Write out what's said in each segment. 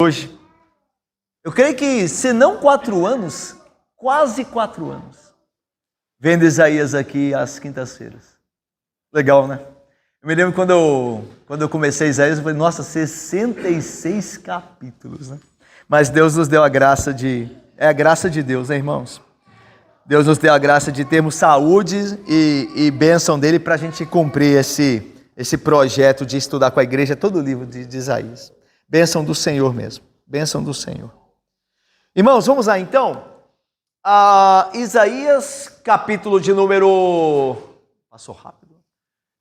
Hoje, eu creio que, se não 4 anos, quase 4 anos, vendo Isaías aqui às quintas-feiras. Legal, né? Eu me lembro quando eu comecei Isaías, eu falei, nossa, 66 capítulos, né? Mas Deus nos deu a graça é a graça de Deus, né, irmãos? Deus nos deu a graça de termos saúde e bênção dele para a gente cumprir esse projeto de estudar com a igreja todo o livro de Isaías. Bênção do Senhor mesmo, bênção do Senhor. Irmãos, vamos lá então. Isaías capítulo de número... Passou rápido.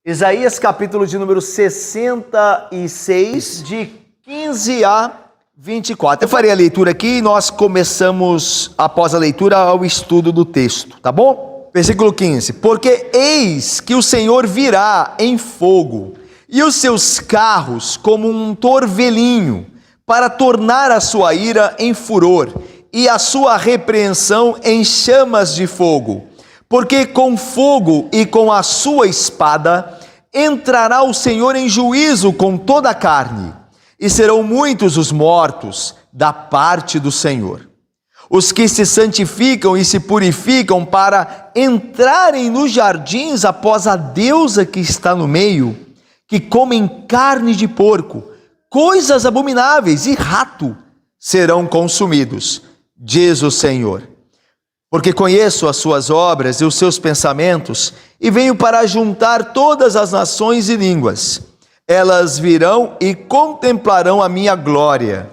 Isaías capítulo de número 66, de 15 a 24. Eu farei a leitura aqui e nós começamos, após a leitura, o estudo do texto, tá bom? Versículo 15. Porque eis que o Senhor virá em fogo, e os seus carros como um torvelinho, para tornar a sua ira em furor, e a sua repreensão em chamas de fogo. Porque com fogo e com a sua espada entrará o Senhor em juízo com toda a carne, e serão muitos os mortos da parte do Senhor. Os que se santificam e se purificam para entrarem nos jardins após a deusa que está no meio, que comem carne de porco, coisas abomináveis e rato serão consumidos, diz o Senhor. Porque conheço as suas obras e os seus pensamentos, e venho para juntar todas as nações e línguas. Elas virão e contemplarão a minha glória.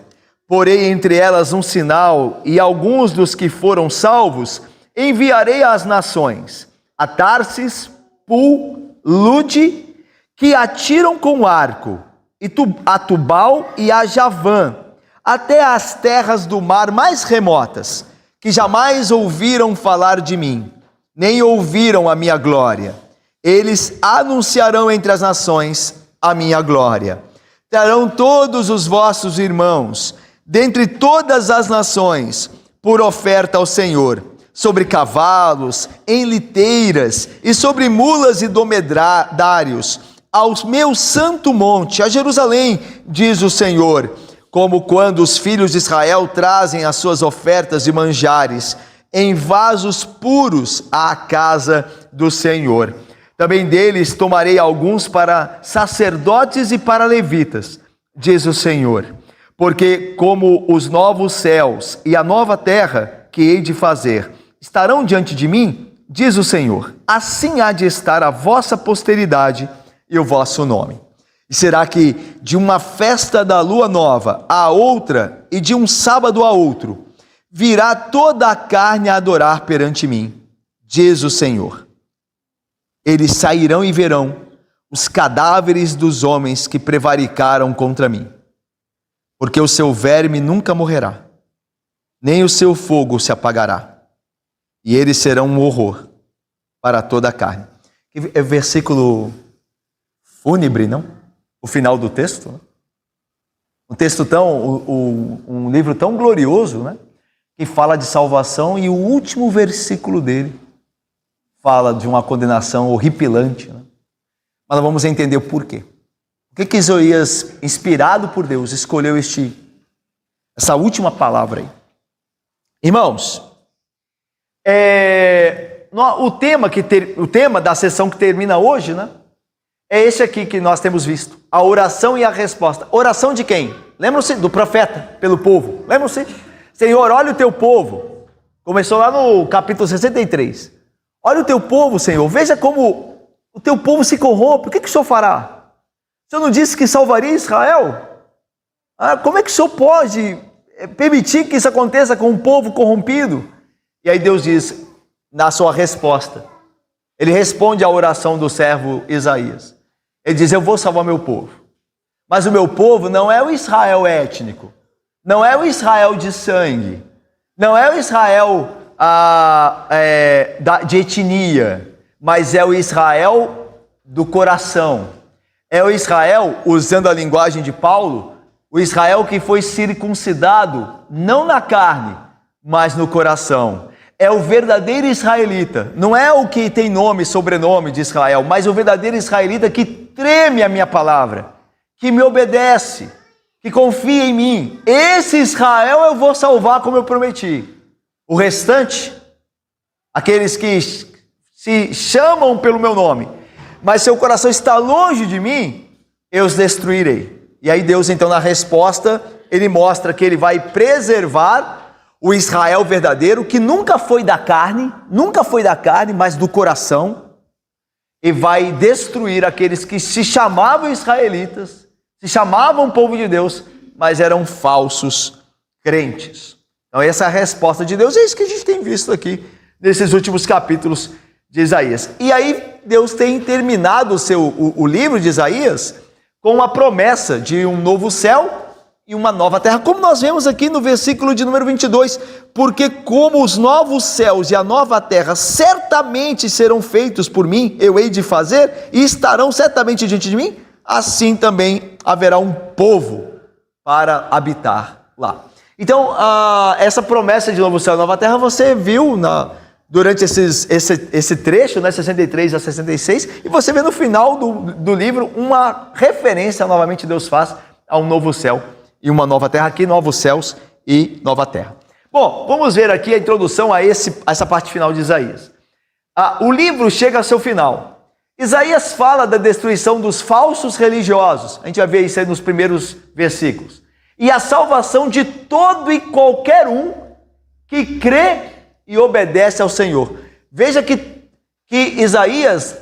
Porei entre elas um sinal, e alguns dos que foram salvos enviarei às nações, a Tarsis, Pul, Lude, que atiram com arco, e a Tubal e a Javã, até as terras do mar mais remotas, que jamais ouviram falar de mim, nem ouviram a minha glória. Eles anunciarão entre as nações a minha glória. Trarão todos os vossos irmãos, dentre todas as nações, por oferta ao Senhor, sobre cavalos, em liteiras, e sobre mulas e dromedários, ao meu santo monte, a Jerusalém, diz o Senhor, como quando os filhos de Israel trazem as suas ofertas de manjares em vasos puros à casa do Senhor. Também deles tomarei alguns para sacerdotes e para levitas, diz o Senhor, porque como os novos céus e a nova terra que hei de fazer estarão diante de mim, diz o Senhor, assim há de estar a vossa posteridade e o vosso nome. E será que de uma festa da lua nova a outra, e de um sábado a outro, virá toda a carne a adorar perante mim, diz o Senhor. Eles sairão e verão os cadáveres dos homens que prevaricaram contra mim, porque o seu verme nunca morrerá, nem o seu fogo se apagará, e eles serão um horror para toda a carne. É versículo fúnebre, não? O final do texto, né? Um texto um livro tão glorioso, né? Que fala de salvação, e o último versículo dele fala de uma condenação horripilante, né? Mas nós vamos entender o porquê. Por que Isaías, inspirado por Deus, escolheu essa última palavra aí? Irmãos, o tema da sessão que termina hoje, né? É esse aqui que nós temos visto, a oração e a resposta. Oração de quem? Lembram-se do profeta pelo povo? Lembram-se? Senhor, olha o teu povo. Começou lá no capítulo 63. Olha o teu povo, Senhor. Veja como o teu povo se corrompe. O que o Senhor fará? O Senhor não disse que salvaria Israel? Como é que o Senhor pode permitir que isso aconteça com um povo corrompido? E aí Deus diz, na sua resposta, ele responde à oração do servo Isaías. Ele diz, eu vou salvar meu povo. Mas o meu povo não é o Israel étnico. Não é o Israel de sangue. Não é o Israel de etnia. Mas é o Israel do coração. É o Israel, usando a linguagem de Paulo, o Israel que foi circuncidado, não na carne, mas no coração. É o verdadeiro israelita, não é o que tem nome e sobrenome de Israel, mas o verdadeiro israelita que treme a minha palavra, que me obedece, que confia em mim, esse Israel eu vou salvar como eu prometi. O restante, aqueles que se chamam pelo meu nome, mas seu coração está longe de mim, eu os destruirei. E aí Deus, então, na resposta, ele mostra que ele vai preservar o Israel verdadeiro, que nunca foi da carne, mas do coração, e vai destruir aqueles que se chamavam israelitas, se chamavam povo de Deus, mas eram falsos crentes. Então essa é a resposta de Deus, é isso que a gente tem visto aqui nesses últimos capítulos de Isaías. E aí Deus tem terminado o livro de Isaías com uma promessa de um novo céu e uma nova terra, como nós vemos aqui no versículo de número 22, porque como os novos céus e a nova terra certamente serão feitos por mim, eu hei de fazer, e estarão certamente diante de mim, assim também haverá um povo para habitar lá. Então, essa promessa de novo céu e nova terra, você viu durante esse trecho, 63 a 66, e você vê no final do livro uma referência, novamente Deus faz, a um novo céu e uma nova terra, aqui novos céus e nova terra. Bom, vamos ver aqui a introdução a essa parte final de Isaías. O livro chega ao seu final. Isaías fala da destruição dos falsos religiosos, a gente vai ver isso aí nos primeiros versículos, e a salvação de todo e qualquer um que crê e obedece ao Senhor. Veja que Isaías,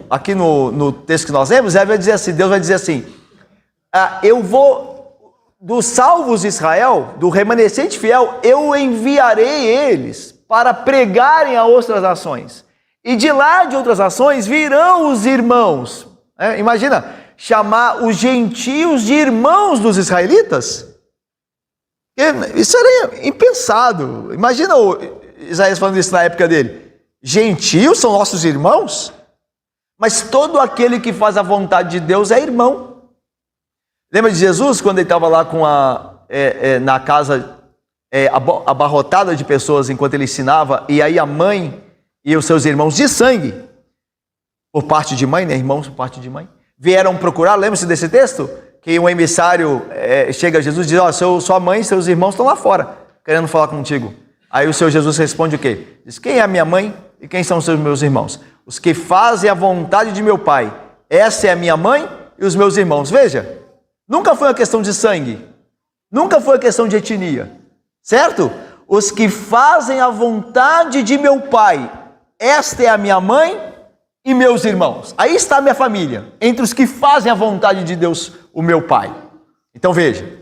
aqui no texto que nós lemos, Deus vai dizer assim, eu vou, dos salvos de Israel, do remanescente fiel, eu enviarei eles para pregarem a outras nações. E de lá de outras nações virão os irmãos. Imagina, chamar os gentios de irmãos dos israelitas. Isso era impensado. Imagina Isaías falando isso na época dele. Gentios são nossos irmãos? Mas todo aquele que faz a vontade de Deus é irmão. Lembra de Jesus, quando ele estava lá na casa abarrotada de pessoas enquanto ele ensinava, e aí a mãe e os seus irmãos de sangue, por parte de mãe, né? Irmãos por parte de mãe, vieram procurar, lembra-se desse texto? Que um emissário chega a Jesus e diz, sua mãe e seus irmãos estão lá fora, querendo falar contigo. Aí o Senhor Jesus responde o quê? Diz, quem é a minha mãe e quem são os meus irmãos? Os que fazem a vontade de meu Pai. Essa é a minha mãe e os meus irmãos. Veja, nunca foi uma questão de sangue, nunca foi uma questão de etnia, certo? Os que fazem a vontade de meu Pai. Esta é a minha mãe e meus irmãos. Aí está a minha família, entre os que fazem a vontade de Deus, o meu Pai. Então veja,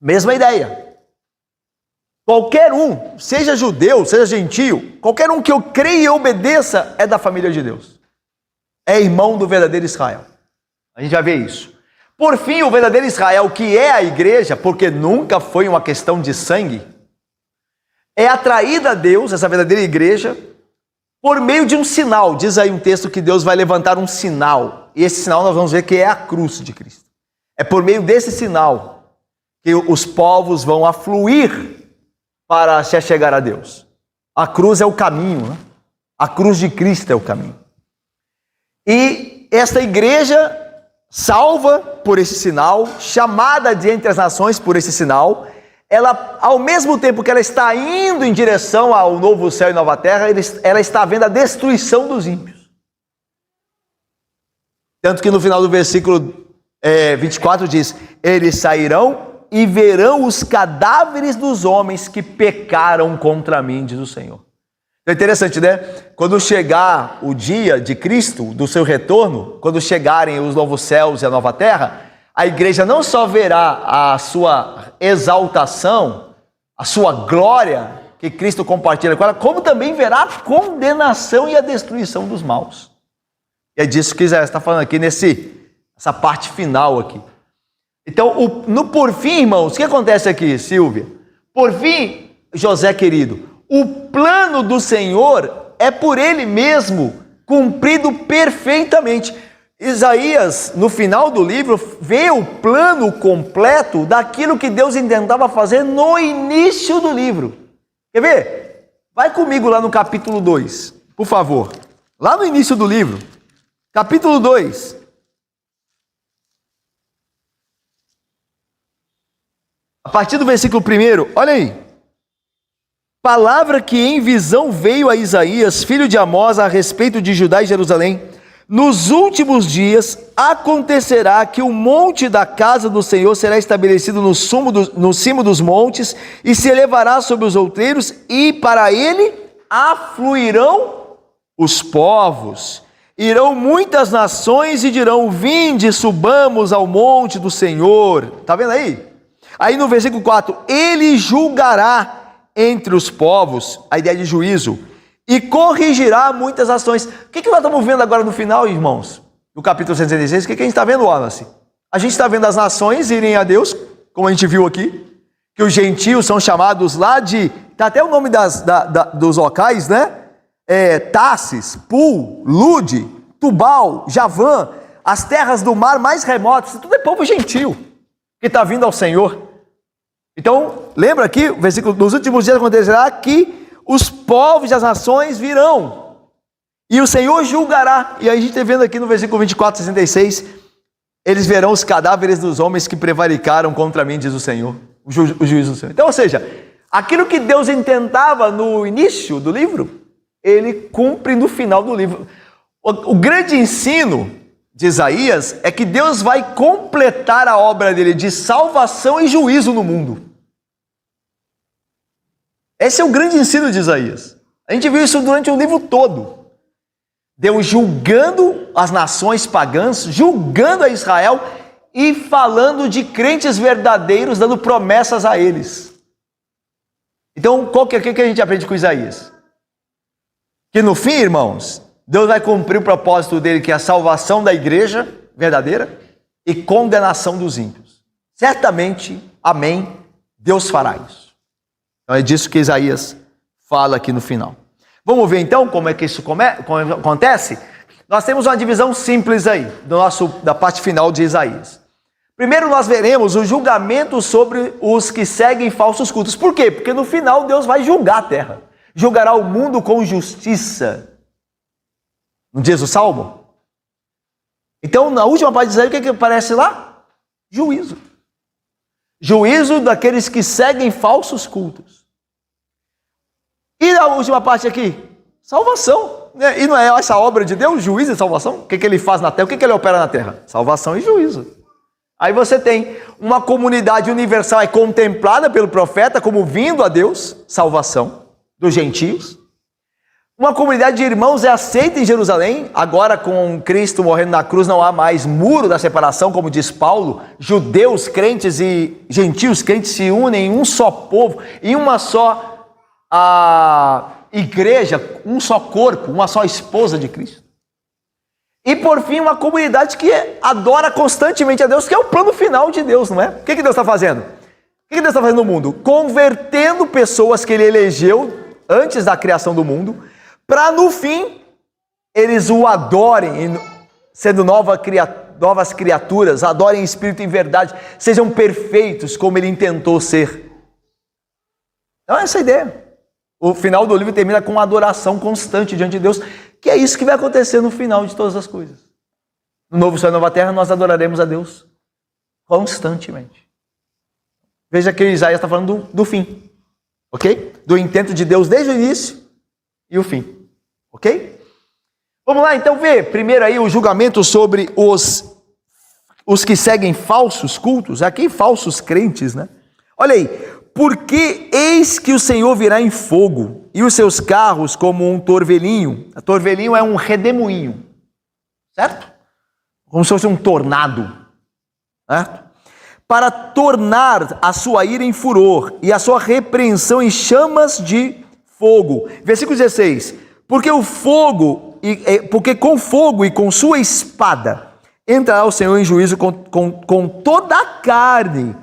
mesma ideia. Qualquer um, seja judeu, seja gentio, qualquer um que eu creia e obedeça é da família de Deus. É irmão do verdadeiro Israel. A gente vai ver isso. Por fim, o verdadeiro Israel, que é a igreja, porque nunca foi uma questão de sangue, é atraída a Deus, essa verdadeira igreja, por meio de um sinal. Diz aí um texto que Deus vai levantar um sinal. E esse sinal nós vamos ver que é a cruz de Cristo. É por meio desse sinal que os povos vão afluir para se achegar a Deus. A cruz é o caminho, né? A cruz de Cristo é o caminho. E esta igreja, salva por esse sinal, chamada de entre as nações por esse sinal, ela, ao mesmo tempo que ela está indo em direção ao novo céu e nova terra, ela está vendo a destruição dos ímpios. Tanto que no final do versículo 24 diz, eles sairão e verão os cadáveres dos homens que pecaram contra mim, diz o Senhor. É interessante, né? Quando chegar o dia de Cristo, do seu retorno, quando chegarem os novos céus e a nova terra, a igreja não só verá a sua exaltação, a sua glória que Cristo compartilha com ela, como também verá a condenação e a destruição dos maus. E é disso que Isaías está falando aqui nessa parte final aqui. Então, no por fim, irmãos, o que acontece aqui, Silvia? Por fim, José querido, o plano do Senhor é por Ele mesmo cumprido perfeitamente. Isaías, no final do livro, vê o plano completo daquilo que Deus intentava fazer no início do livro. Quer ver? Vai comigo lá no capítulo 2, por favor. Lá no início do livro, capítulo 2. A partir do versículo 1, olha aí. Palavra que em visão veio a Isaías, filho de Amós, a respeito de Judá e Jerusalém. Nos últimos dias acontecerá que o monte da casa do Senhor será estabelecido no cimo dos montes e se elevará sobre os outeiros, e para ele afluirão os povos. Irão muitas nações e dirão: vinde, subamos ao monte do Senhor. Está vendo aí? Aí no versículo 4, ele julgará entre os povos, a ideia de juízo, e corrigirá muitas ações. O que nós estamos vendo agora no final, irmãos? No capítulo 166, o que a gente está vendo, Wallace? A gente está vendo as nações irem a Deus, como a gente viu aqui, que os gentios são chamados lá de... Está até o nome dos locais, né? Tarsis, Pul, Lude, Tubal, Javã, as terras do mar mais remotas, tudo é povo gentio, que está vindo ao Senhor. Então, lembra aqui, o versículo, nos últimos dias acontecerá que os povos das nações virão, e o Senhor julgará. E aí a gente está vendo aqui no versículo 24, 66, eles verão os cadáveres dos homens que prevaricaram contra mim, diz o Senhor, o juízo do Senhor. Então, ou seja, aquilo que Deus intentava no início do livro, ele cumpre no final do livro. O grande ensino de Isaías é que Deus vai completar a obra dele de salvação e juízo no mundo. Esse é o grande ensino de Isaías. A gente viu isso durante o livro todo. Deus julgando as nações pagãs, julgando a Israel e falando de crentes verdadeiros, dando promessas a eles. Então, o que a gente aprende com Isaías? Que no fim, irmãos, Deus vai cumprir o propósito dele, que é a salvação da igreja verdadeira e condenação dos ímpios. Certamente, amém, Deus fará isso. Então é disso que Isaías fala aqui no final. Vamos ver então como é que isso acontece? Nós temos uma divisão simples aí, da parte final de Isaías. Primeiro nós veremos o julgamento sobre os que seguem falsos cultos. Por quê? Porque no final Deus vai julgar a terra. Julgará o mundo com justiça. Não diz o Salmo? Então, na última parte de Isaías, o que aparece lá? Juízo. Juízo daqueles que seguem falsos cultos. E na última parte aqui? Salvação. E não é essa obra de Deus, juízo e salvação? O que ele faz na terra? O que ele opera na terra? Salvação e juízo. Aí você tem uma comunidade universal, é contemplada pelo profeta como vindo a Deus, salvação dos gentios. Uma comunidade de irmãos é aceita em Jerusalém. Agora, com Cristo morrendo na cruz, não há mais muro da separação, como diz Paulo. Judeus crentes e gentios crentes se unem em um só povo, em uma só igreja, um só corpo, uma só esposa de Cristo. E por fim, uma comunidade que adora constantemente a Deus, que é o plano final de Deus, não é? O que Deus está fazendo? O que Deus está fazendo no mundo? Convertendo pessoas que Ele elegeu antes da criação do mundo, para no fim, eles o adorem, sendo novas criaturas, adorem em espírito e em verdade, sejam perfeitos como Ele intentou ser. Então essa é a ideia. O final do livro termina com uma adoração constante diante de Deus, que é isso que vai acontecer no final de todas as coisas. No novo céu e nova terra, nós adoraremos a Deus constantemente. Veja que Isaías está falando do fim, ok? Do intento de Deus desde o início e o fim, ok? Vamos lá então ver primeiro aí o julgamento sobre os que seguem falsos cultos, aqui falsos crentes, né? Olha aí. Porque eis que o Senhor virá em fogo, e os seus carros como um torvelinho. A torvelinho é um redemoinho, certo? Como se fosse um tornado, certo? Para tornar a sua ira em furor, e a sua repreensão em chamas de fogo. Versículo 16. Porque com fogo e com sua espada entrará o Senhor em juízo com toda a carne,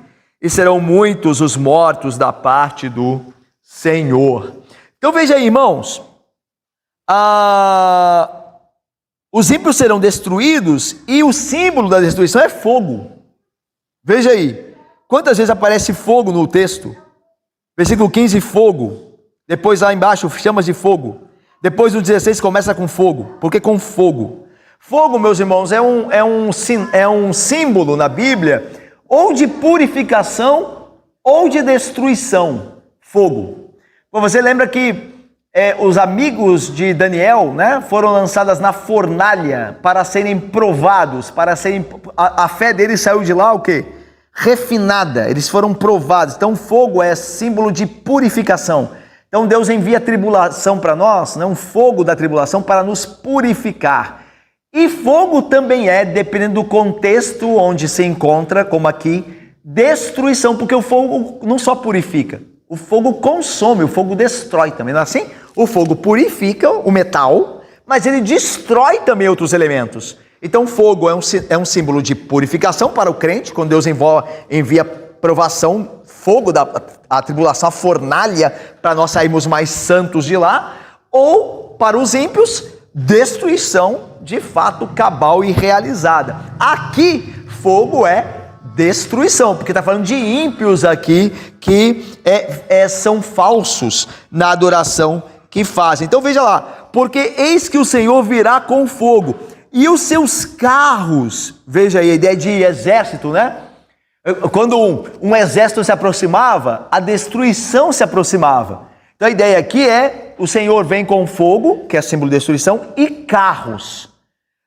e serão muitos os mortos da parte do Senhor. Então veja aí, irmãos, os ímpios serão destruídos, e o símbolo da destruição é fogo. Veja aí, quantas vezes aparece fogo no texto? Versículo 15, fogo. Depois lá embaixo, chamas de fogo. Depois do 16 começa com fogo. Por que com fogo? Fogo, meus irmãos, é um símbolo na Bíblia, ou de purificação, ou de destruição, fogo. Você lembra que os amigos de Daniel, né, foram lançados na fornalha para serem provados, a fé deles saiu de lá o quê? Refinada, eles foram provados. Então fogo é símbolo de purificação. Então Deus envia a tribulação para nós, né, um fogo da tribulação para nos purificar. E fogo também dependendo do contexto onde se encontra, como aqui, destruição, porque o fogo não só purifica, o fogo consome, o fogo destrói também, não é assim? O fogo purifica o metal, mas ele destrói também outros elementos. Então fogo é um símbolo de purificação para o crente, quando Deus envia provação, fogo a tribulação, a fornalha, para nós sairmos mais santos de lá, ou para os ímpios, destruição de fato cabal e realizada. Aqui, fogo é destruição, porque está falando de ímpios aqui, que são falsos na adoração que fazem. Então veja lá, porque eis que o Senhor virá com fogo, e os seus carros, veja aí a ideia de exército, né? Quando um exército se aproximava, a destruição se aproximava. Então a ideia aqui o Senhor vem com fogo, que é símbolo de destruição, e carros.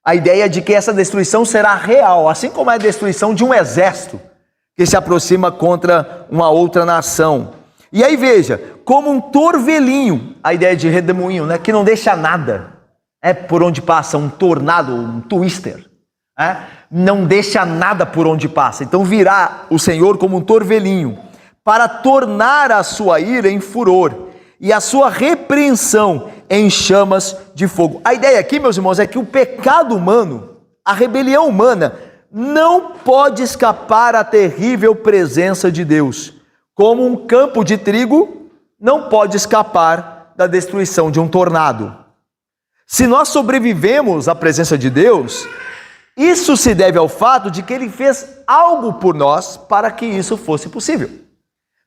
A ideia de que essa destruição será real, assim como é a destruição de um exército que se aproxima contra uma outra nação. E aí veja, como um torvelinho, a ideia de redemoinho, né, que não deixa nada, por onde passa um tornado, um twister, não deixa nada por onde passa. Então virá o Senhor como um torvelinho, para tornar a sua ira em furor, e a sua repreensão em chamas de fogo. A ideia aqui, meus irmãos, é que o pecado humano, a rebelião humana, não pode escapar à terrível presença de Deus, como um campo de trigo não pode escapar da destruição de um tornado. Se nós sobrevivemos à presença de Deus, isso se deve ao fato de que Ele fez algo por nós para que isso fosse possível.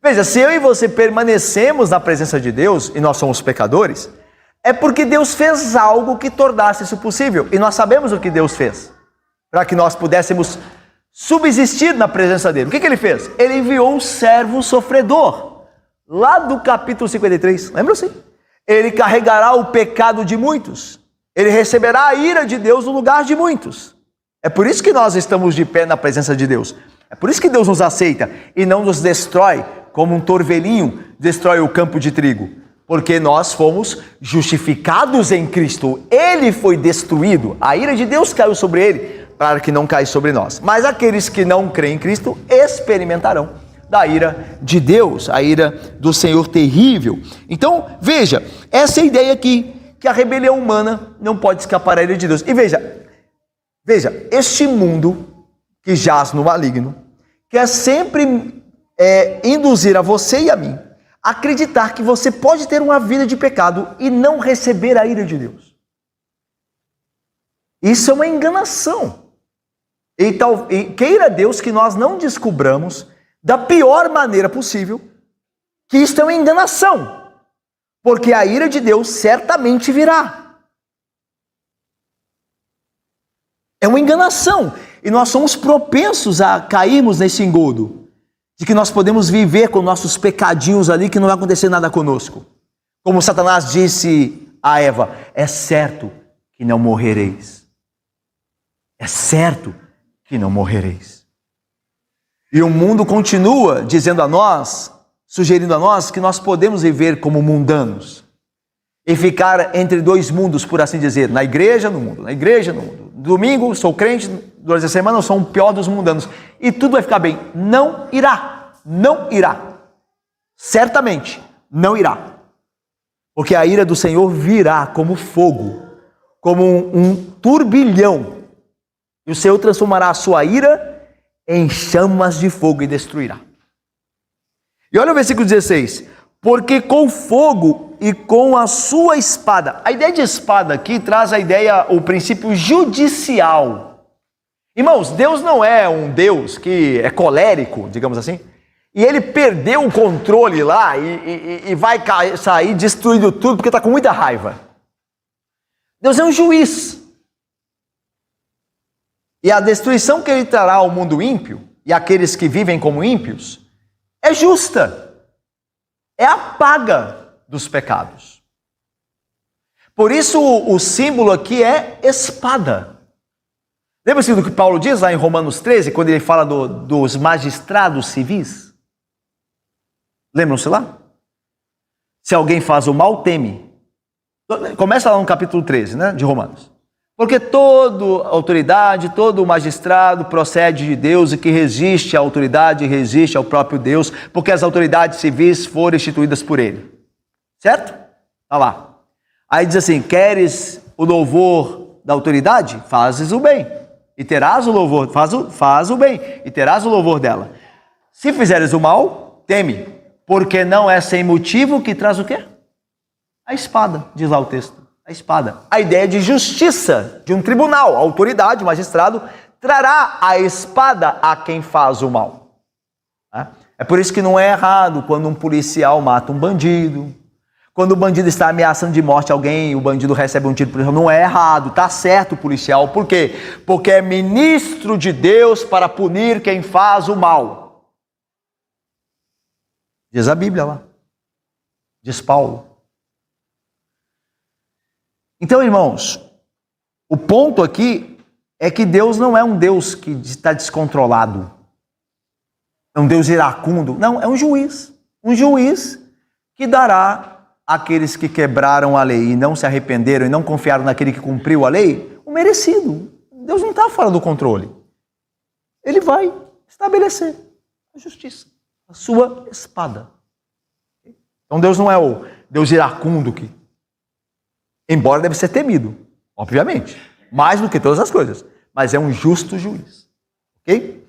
Veja, se eu e você permanecemos na presença de Deus, e nós somos pecadores, é porque Deus fez algo que tornasse isso possível. E nós sabemos o que Deus fez, para que nós pudéssemos subsistir na presença dele. O que Ele fez? Ele enviou um servo sofredor, lá do capítulo 53, lembra-se? Ele carregará o pecado de muitos, ele receberá a ira de Deus no lugar de muitos. É por isso que nós estamos de pé na presença de Deus. É por isso que Deus nos aceita e não nos destrói como um torvelinho destrói o campo de trigo. Porque nós fomos justificados em Cristo. Ele foi destruído. A ira de Deus caiu sobre ele, para que não caia sobre nós. Mas aqueles que não creem em Cristo experimentarão da ira de Deus, a ira do Senhor terrível. Então, veja, essa é a ideia aqui, que a rebelião humana não pode escapar à ira de Deus. E veja, este mundo que jaz no maligno, quer sempre induzir a você e a mim a acreditar que você pode ter uma vida de pecado e não receber a ira de Deus. Isso é uma enganação. E queira Deus que nós não descubramos da pior maneira possível que isto é uma enganação, porque a ira de Deus certamente virá. É uma enganação, e nós somos propensos a cairmos nesse engodo, de que nós podemos viver com nossos pecadinhos ali, que não vai acontecer nada conosco. Como Satanás disse a Eva, é certo que não morrereis. É certo que não morrereis. E o mundo continua dizendo a nós, sugerindo a nós, que nós podemos viver como mundanos e ficar entre dois mundos, por assim dizer, na igreja, no mundo, na igreja, no mundo. Domingo, sou crente, durante a semana eu sou um pior dos mundanos. E tudo vai ficar bem. Não irá. Não irá. Certamente não irá. Porque a ira do Senhor virá como fogo, como um turbilhão. E o Senhor transformará a sua ira em chamas de fogo e destruirá. E olha o versículo 16. Porque com fogo e com a sua espada. A ideia de espada aqui traz a ideia, o princípio judicial. Irmãos, Deus não é um Deus que é colérico, digamos assim, e ele perdeu o controle lá e vai sair destruindo tudo porque está com muita raiva. Deus é um juiz. E a destruição que ele trará ao mundo ímpio, e aqueles que vivem como ímpios, é justa, é a paga dos pecados. Por isso o símbolo aqui é espada. Lembra-se do que Paulo diz lá em Romanos 13, quando ele fala dos magistrados civis? Lembram-se lá? Se alguém faz o mal, teme. Começa lá no capítulo 13, né, de Romanos. Porque toda autoridade, todo magistrado procede de Deus e que resiste à autoridade, resiste ao próprio Deus, porque as autoridades civis foram instituídas por ele. Certo? Está lá. Aí diz assim, queres o louvor da autoridade? Fazes o bem. E terás o louvor, faz o bem, e terás o louvor dela. Se fizeres o mal, teme, porque não é sem motivo que traz o quê? A espada, diz lá o texto. A espada. A ideia de justiça, de um tribunal, a autoridade, o magistrado, trará a espada a quem faz o mal. É por isso que não é errado quando um policial mata um bandido. Quando o bandido está ameaçando de morte alguém, o bandido recebe um tiro policial. Não é errado, está certo o policial. Por quê? Porque é ministro de Deus para punir quem faz o mal. Diz a Bíblia lá. Diz Paulo. Então, irmãos, o ponto aqui é que Deus não é um Deus que está descontrolado. É um Deus iracundo. Não, é um juiz. Um juiz que dará àqueles que quebraram a lei e não se arrependeram e não confiaram naquele que cumpriu a lei, o merecido. Deus não está fora do controle. Ele vai estabelecer a justiça, a sua espada. Então Deus não é o Deus iracundo que, embora deve ser temido, obviamente, mais do que todas as coisas, mas é um justo juiz. Ok?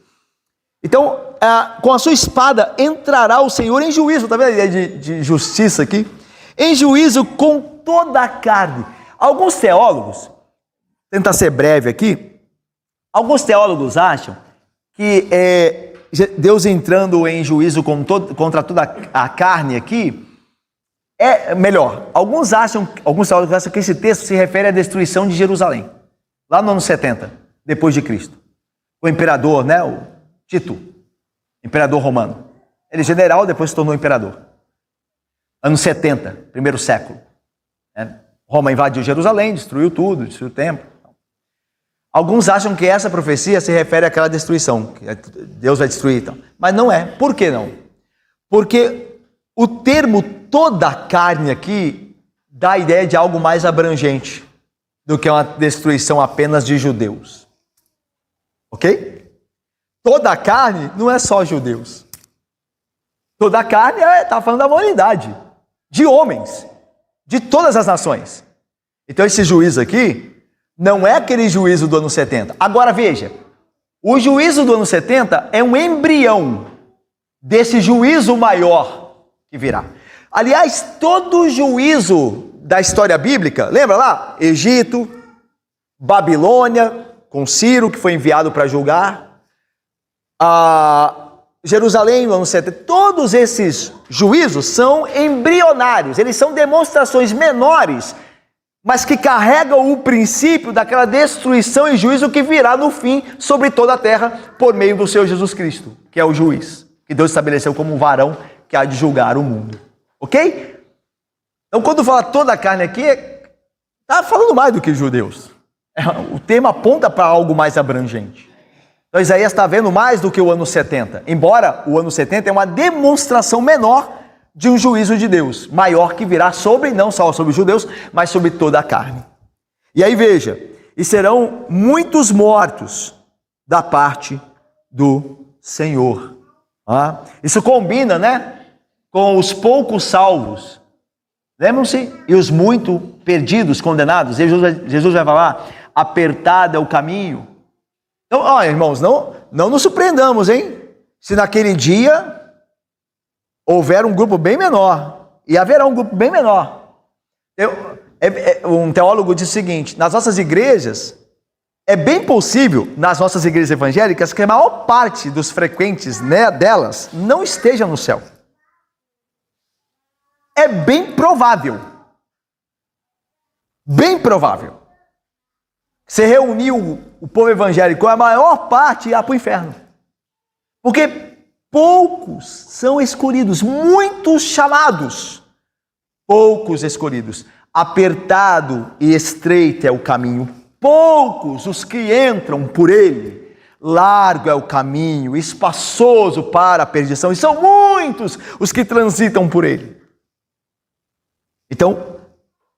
Então, com a sua espada entrará o Senhor em juízo. Está vendo a ideia de justiça aqui? Em juízo com toda a carne. Alguns teólogos, tentar ser breve aqui, alguns teólogos acham que Deus entrando em juízo contra toda a carne aqui, é melhor. Alguns teólogos acham que esse texto se refere à destruição de Jerusalém, lá no ano 70, depois de Cristo. O imperador, né, o Tito, imperador romano. Ele general, depois se tornou imperador. Anos 70, primeiro século. Roma invadiu Jerusalém, destruiu tudo, destruiu o templo. Alguns acham que essa profecia se refere àquela destruição, que Deus vai destruir. Então. Mas não é. Por que não? Porque o termo toda a carne aqui dá a ideia de algo mais abrangente do que uma destruição apenas de judeus. Ok? Toda a carne não é só judeus. Toda a carne está falando da humanidade, de homens, de todas as nações. Então esse juízo aqui não é aquele juízo do ano 70. Agora veja, o juízo do ano 70 é um embrião desse juízo maior que virá. Aliás, todo juízo da história bíblica, lembra lá? Egito, Babilônia, com Ciro, que foi enviado para julgar, Jerusalém no ano 70, todos esses juízos são embrionários, eles são demonstrações menores, mas que carregam o princípio daquela destruição e juízo que virá no fim sobre toda a terra por meio do Senhor Jesus Cristo, que é o juiz, que Deus estabeleceu como um varão que há de julgar o mundo. Ok? Então quando fala toda a carne aqui, está falando mais do que judeus. O tema aponta para algo mais abrangente. Então Isaías está vendo mais do que o ano 70, embora o ano 70 é uma demonstração menor de um juízo de Deus, maior que virá sobre, não só sobre os judeus, mas sobre toda a carne. E aí veja, e serão muitos mortos da parte do Senhor. Isso combina, né, com os poucos salvos. Lembram-se? E os muito perdidos, condenados. Jesus vai falar, apertado é o caminho. Então, irmãos, não nos surpreendamos, hein? Se naquele dia houver um grupo bem menor, e haverá um grupo bem menor. Um teólogo diz o seguinte, nas nossas igrejas, é bem possível, nas nossas igrejas evangélicas, que a maior parte dos frequentes, né, delas não esteja no céu. É bem provável. Bem provável. Você reuniu o povo evangélico, a maior parte ia para o inferno. Porque poucos são escolhidos, muitos chamados, poucos escolhidos. Apertado e estreito é o caminho, poucos os que entram por ele. Largo é o caminho, espaçoso para a perdição, e são muitos os que transitam por ele. Então,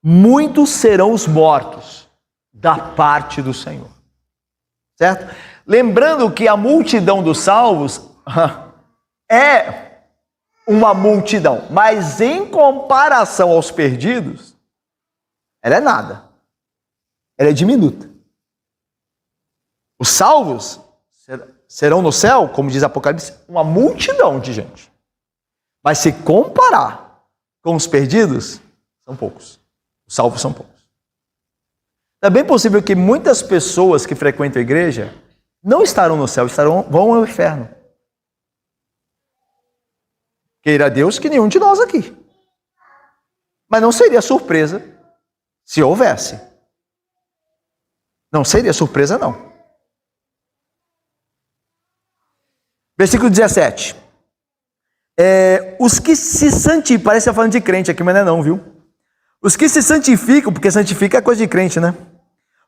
muitos serão os mortos da parte do Senhor. Certo? Lembrando que a multidão dos salvos é uma multidão, mas em comparação aos perdidos, ela é nada. Ela é diminuta. Os salvos serão no céu, como diz Apocalipse, uma multidão de gente. Mas se comparar com os perdidos, são poucos. Os salvos são poucos. É bem possível que muitas pessoas que frequentam a igreja não estarão no céu, vão ao inferno. Queira Deus que nenhum de nós aqui. Mas não seria surpresa se houvesse. Não seria surpresa, não. Versículo 17. Os que se santificam, parece que está falando de crente aqui, mas não é não, viu? Os que se santificam, porque santifica é coisa de crente, né?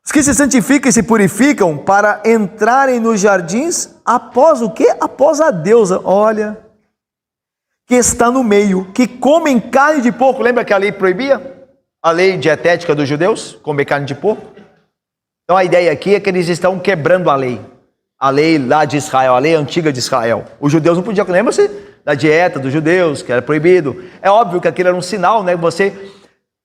Os que se santificam e se purificam para entrarem nos jardins após o quê? Após a deusa, olha, que está no meio, que comem carne de porco. Lembra que a lei proibia? A lei dietética dos judeus, comer carne de porco? Então a ideia aqui é que eles estão quebrando a lei lá de Israel, a lei antiga de Israel. Os judeus não podiam, lembra-se da dieta dos judeus, que era proibido. É óbvio que aquilo era um sinal, né?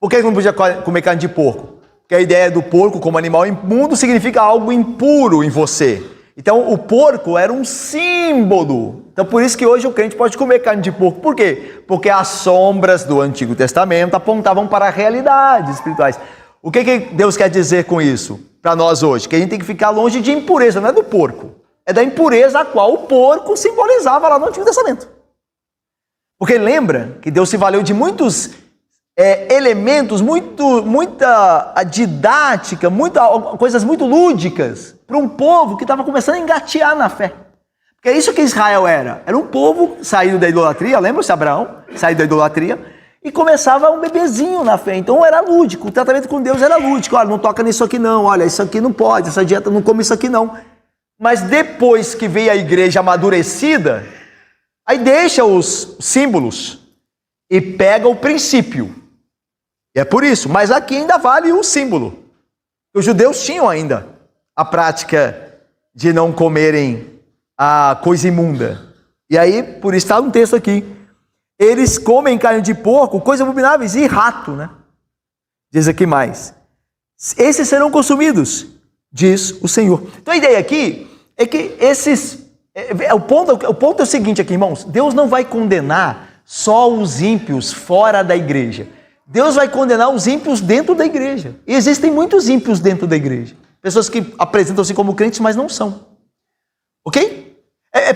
Por que não podia comer carne de porco? Porque a ideia do porco como animal imundo significa algo impuro em você. Então o porco era um símbolo. Então por isso que hoje o crente pode comer carne de porco. Por quê? Porque as sombras do Antigo Testamento apontavam para realidades espirituais. O que Deus quer dizer com isso para nós hoje? Que a gente tem que ficar longe de impureza, não é do porco. É da impureza a qual o porco simbolizava lá no Antigo Testamento. Porque lembra que Deus se valeu de muitos elementos, muita didática, coisas muito lúdicas para um povo que estava começando a engatear na fé. Porque é isso que Israel era. Era um povo saído da idolatria, lembra-se Abraão? Saído da idolatria. E começava um bebezinho na fé, então era lúdico, o tratamento com Deus era lúdico. Olha, não toca nisso aqui não, olha, isso aqui não pode, essa dieta não come isso aqui não. Mas depois que veio a igreja amadurecida, aí deixa os símbolos e pega o princípio. E é por isso, mas aqui ainda vale o símbolo. Os judeus tinham ainda a prática de não comerem a coisa imunda. E aí, por isso está um texto aqui. Eles comem carne de porco, coisas abomináveis e rato, né? Diz aqui mais. Esses serão consumidos, diz o Senhor. Então a ideia aqui é que o ponto é o seguinte aqui, irmãos. Deus não vai condenar só os ímpios fora da igreja. Deus vai condenar os ímpios dentro da igreja. E existem muitos ímpios dentro da igreja. Pessoas que apresentam-se como crentes, mas não são. Ok?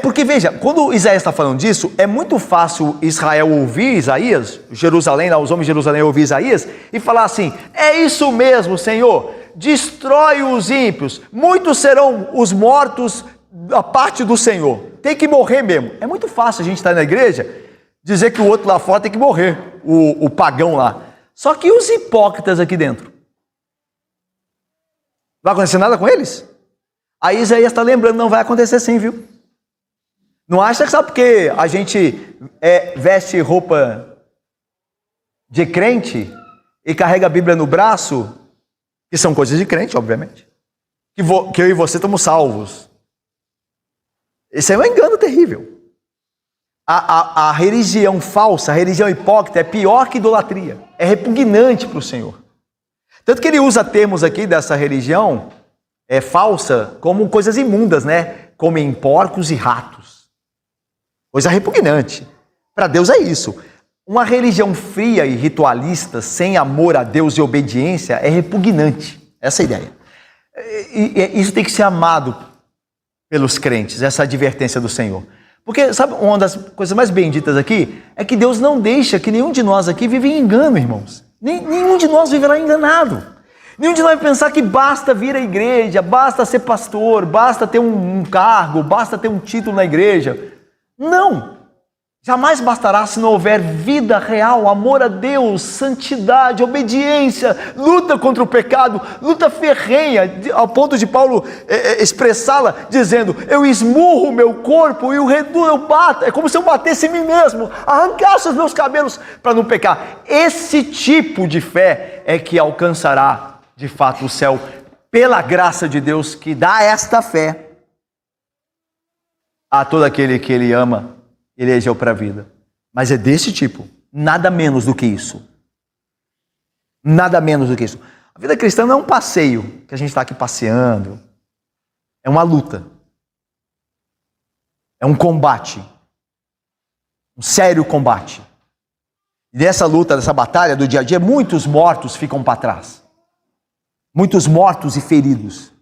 Porque, veja, quando Isaías está falando disso, é muito fácil Israel ouvir Isaías, Jerusalém, lá, os homens de Jerusalém ouvir Isaías, e falar assim, é isso mesmo, Senhor, destrói os ímpios, muitos serão os mortos da parte do Senhor, tem que morrer mesmo. É muito fácil a gente estar na igreja, dizer que o outro lá fora tem que morrer, o pagão lá. Só que os hipócritas aqui dentro? Não vai acontecer nada com eles? Aí Isaías está lembrando, não vai acontecer sim, viu? Não acha que sabe porque a gente veste roupa de crente e carrega a Bíblia no braço, que são coisas de crente, obviamente, que eu e você estamos salvos. Esse é um engano terrível. A religião falsa, a religião hipócrita é pior que idolatria, é repugnante para o Senhor. Tanto que ele usa termos aqui dessa religião falsa como coisas imundas, né? Comem porcos e ratos. Coisa repugnante. Para Deus é isso. Uma religião fria e ritualista, sem amor a Deus e obediência, é repugnante. Essa é a ideia. E isso tem que ser amado pelos crentes, essa advertência do Senhor. Porque, sabe, uma das coisas mais benditas aqui é que Deus não deixa que nenhum de nós aqui vive em engano, irmãos. Nenhum de nós viverá enganado. Nenhum de nós vai pensar que basta vir à igreja, basta ser pastor, basta ter um cargo, basta ter um título na igreja. Não! Jamais bastará se não houver vida real, amor a Deus, santidade, obediência, luta contra o pecado, luta ferrenha, ao ponto de Paulo expressá-la, dizendo: eu esmurro o meu corpo e o reduzo, eu bato, é como se eu batesse em mim mesmo, arrancasse os meus cabelos para não pecar. Esse tipo de fé é que alcançará de fato o céu, pela graça de Deus que dá esta fé a todo aquele que Ele ama, Ele elegeu para a vida. Mas é desse tipo, nada menos do que isso. Nada menos do que isso. A vida cristã não é um passeio, que a gente está aqui passeando. É uma luta. É um combate. Um sério combate. E nessa luta, nessa batalha do dia a dia, muitos mortos ficam para trás. Muitos mortos e feridos.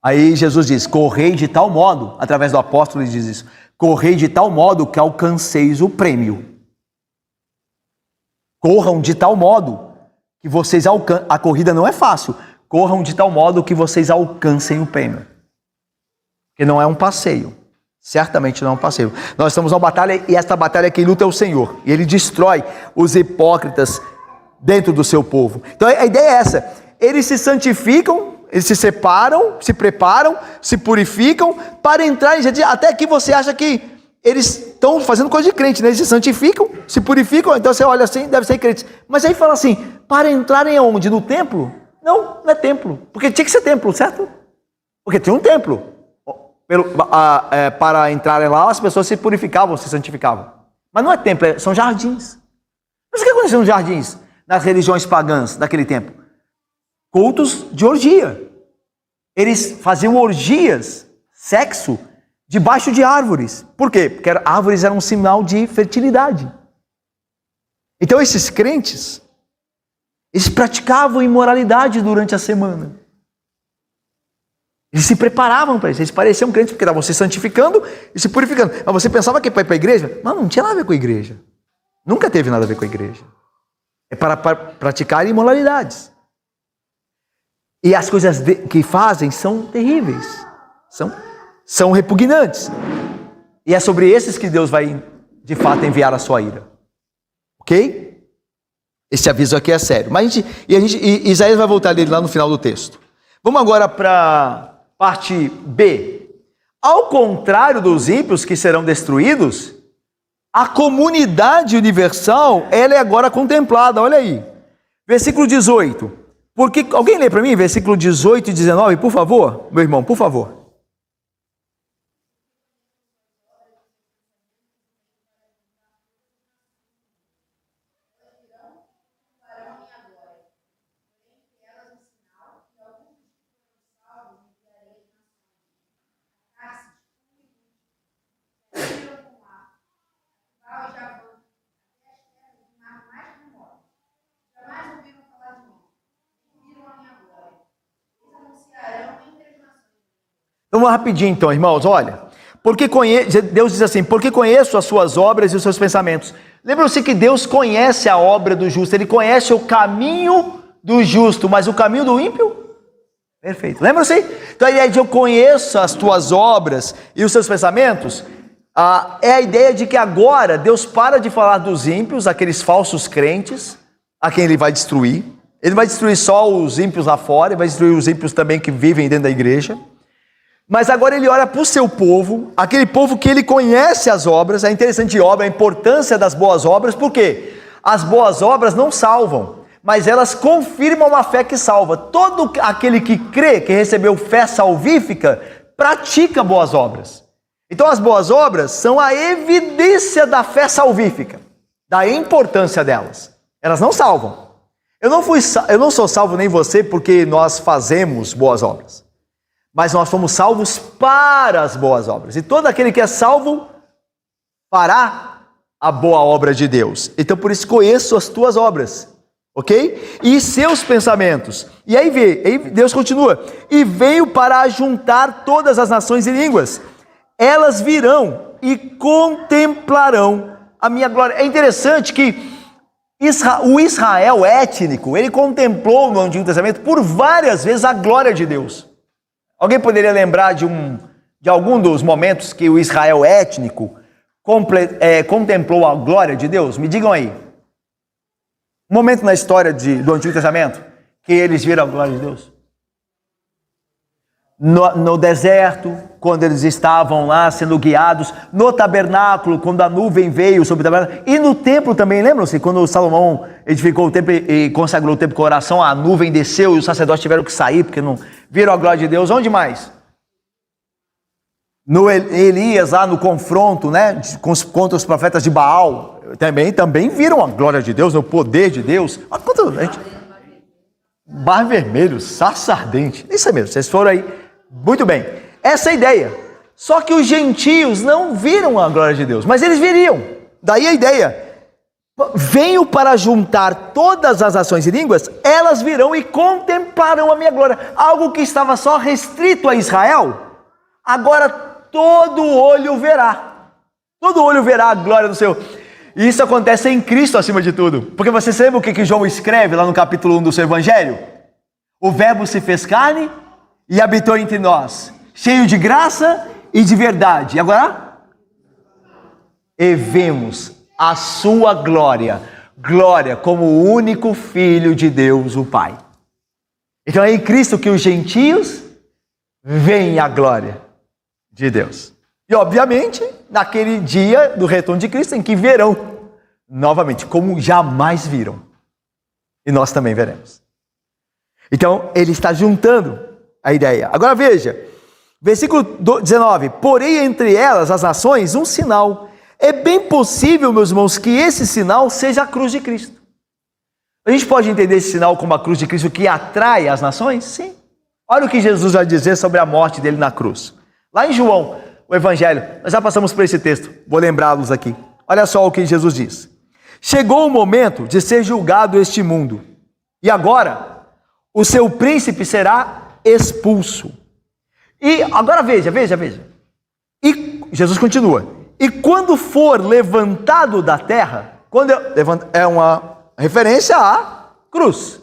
Aí Jesus diz: correi de tal modo, através do apóstolo ele diz isso, correi de tal modo que alcanceis o prêmio. Corram de tal modo que vocês alcancem. A corrida não é fácil. Corram de tal modo que vocês alcancem o prêmio. Porque não é um passeio. Certamente não é um passeio. Nós estamos numa batalha e esta batalha quem luta é o Senhor. E Ele destrói os hipócritas dentro do seu povo. Então a ideia é essa. Eles se santificam, eles se separam, se preparam, se purificam para entrar em gente. Até que você acha que eles estão fazendo coisa de crente, né? Eles se santificam, se purificam, então você olha assim, deve ser crente. Mas aí fala assim, para entrarem aonde? No templo? Não, não é templo. Porque tinha que ser templo, certo? Porque tinha um templo. Para entrarem lá, as pessoas se purificavam, se santificavam. Mas não é templo, são jardins. Mas o que aconteceu nos jardins, nas religiões pagãs daquele tempo? Cultos de orgia. Eles faziam orgias, sexo, debaixo de árvores. Por quê? Porque árvores eram um sinal de fertilidade. Então esses crentes, eles praticavam imoralidade durante a semana. Eles se preparavam para isso. Eles pareciam crentes porque estavam se santificando e se purificando. Mas você pensava que para ir para a igreja? Mas não tinha nada a ver com a igreja. Nunca teve nada a ver com a igreja. É para praticar imoralidades. E as coisas que fazem são terríveis. São repugnantes. E é sobre esses que Deus vai, de fato, enviar a sua ira. Ok? Esse aviso aqui é sério. Mas Isaías vai voltar dele lá no final do texto. Vamos agora para a parte B. Ao contrário dos ímpios que serão destruídos, a comunidade universal, ela é agora contemplada. Olha aí. Versículo 18. Porque, alguém lê para mim, versículo 18 e 19, por favor? Meu irmão, por favor. Vamos rapidinho então, irmãos, olha. Deus diz assim, porque conheço as suas obras e os seus pensamentos. Lembram-se que Deus conhece a obra do justo, Ele conhece o caminho do justo, mas o caminho do ímpio? Perfeito. Lembram-se? Então a ideia de eu conheço as tuas obras e os seus pensamentos, é a ideia de que agora Deus para de falar dos ímpios, aqueles falsos crentes, a quem Ele vai destruir. Ele vai destruir só os ímpios lá fora, Ele vai destruir os ímpios também que vivem dentro da igreja. Mas agora ele olha para o seu povo, aquele povo que ele conhece as obras. É interessante a importância das boas obras, porque as boas obras não salvam, mas elas confirmam a fé que salva. Todo aquele que crê, que recebeu fé salvífica, pratica boas obras. Então as boas obras são a evidência da fé salvífica, da importância delas. Elas não salvam. Eu não sou salvo nem você porque nós fazemos boas obras. Mas nós fomos salvos para as boas obras. E todo aquele que é salvo fará a boa obra de Deus. Então por isso conheço as tuas obras. Ok? E seus pensamentos. E aí Deus continua. E veio para ajuntar todas as nações e línguas. Elas virão e contemplarão a minha glória. É interessante que o Israel étnico, ele contemplou no Antigo Testamento por várias vezes a glória de Deus. Alguém poderia lembrar de um de algum dos momentos que o Israel étnico contemplou a glória de Deus? Me digam aí. Um momento na história do Antigo Testamento que eles viram a glória de Deus. No deserto, quando eles estavam lá sendo guiados, no tabernáculo, quando a nuvem veio sobre o tabernáculo, e no templo também, lembram-se? Quando Salomão edificou o templo e consagrou o templo com oração, a nuvem desceu e os sacerdotes tiveram que sair, porque não viram a glória de Deus. Onde mais? No Elias, lá no confronto, né, contra os profetas de Baal, também viram a glória de Deus, o poder de Deus. Olha quanto, gente, Mar Vermelho, sarça ardente, isso é mesmo, vocês foram aí. Muito bem, essa é a ideia. Só que os gentios não viram a glória de Deus, mas eles viriam. Daí a ideia: venho para juntar todas as nações e línguas, elas virão e contemplarão a minha glória. Algo que estava só restrito a Israel, agora todo olho verá. Todo olho verá a glória do Senhor. E isso acontece em Cristo acima de tudo. Porque você sabe o que João escreve lá no capítulo 1 do seu Evangelho? O Verbo se fez carne e habitou entre nós, cheio de graça e de verdade. E agora? E vemos a sua glória, glória como o único Filho de Deus, o Pai. Então é em Cristo que os gentios veem a glória de Deus. E obviamente, naquele dia do retorno de Cristo, em que verão novamente, como jamais viram. E nós também veremos. Então, ele está juntando a ideia. Agora veja, versículo 19: porém entre elas, as nações, um sinal. É bem possível, meus irmãos, que esse sinal seja a cruz de Cristo. A gente pode entender esse sinal como a cruz de Cristo que atrai as nações? Sim. Olha o que Jesus vai dizer sobre a morte dele na cruz. Lá em João, o Evangelho, nós já passamos por esse texto, vou lembrá-los aqui. Olha só o que Jesus diz: chegou o momento de ser julgado este mundo, e agora o seu príncipe será expulso. E agora veja. E Jesus continua: e quando for levantado da terra, é uma referência à cruz.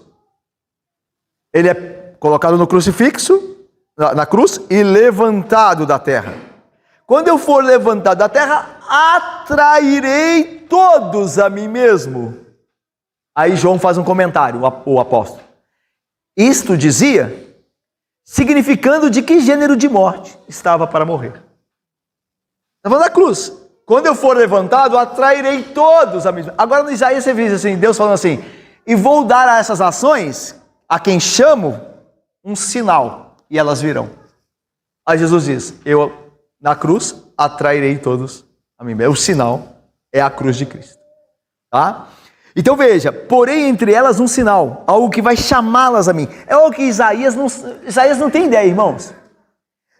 Ele é colocado no crucifixo, na cruz, e levantado da terra. Quando eu for levantado da terra, atrairei todos a mim mesmo. Aí João faz um comentário, o apóstolo. Isto dizia, significando de que gênero de morte estava para morrer. Está falando da cruz. Quando eu for levantado, atrairei todos a mim mesmo. Agora no Isaías você vê assim, Deus falando assim: e vou dar a essas nações, a quem chamo, um sinal, e elas virão. Aí Jesus diz: eu na cruz atrairei todos a mim mesmo. O sinal é a cruz de Cristo. Tá? Então veja, porém entre elas um sinal, algo que vai chamá-las a mim. É algo que Isaías não tem ideia, irmãos.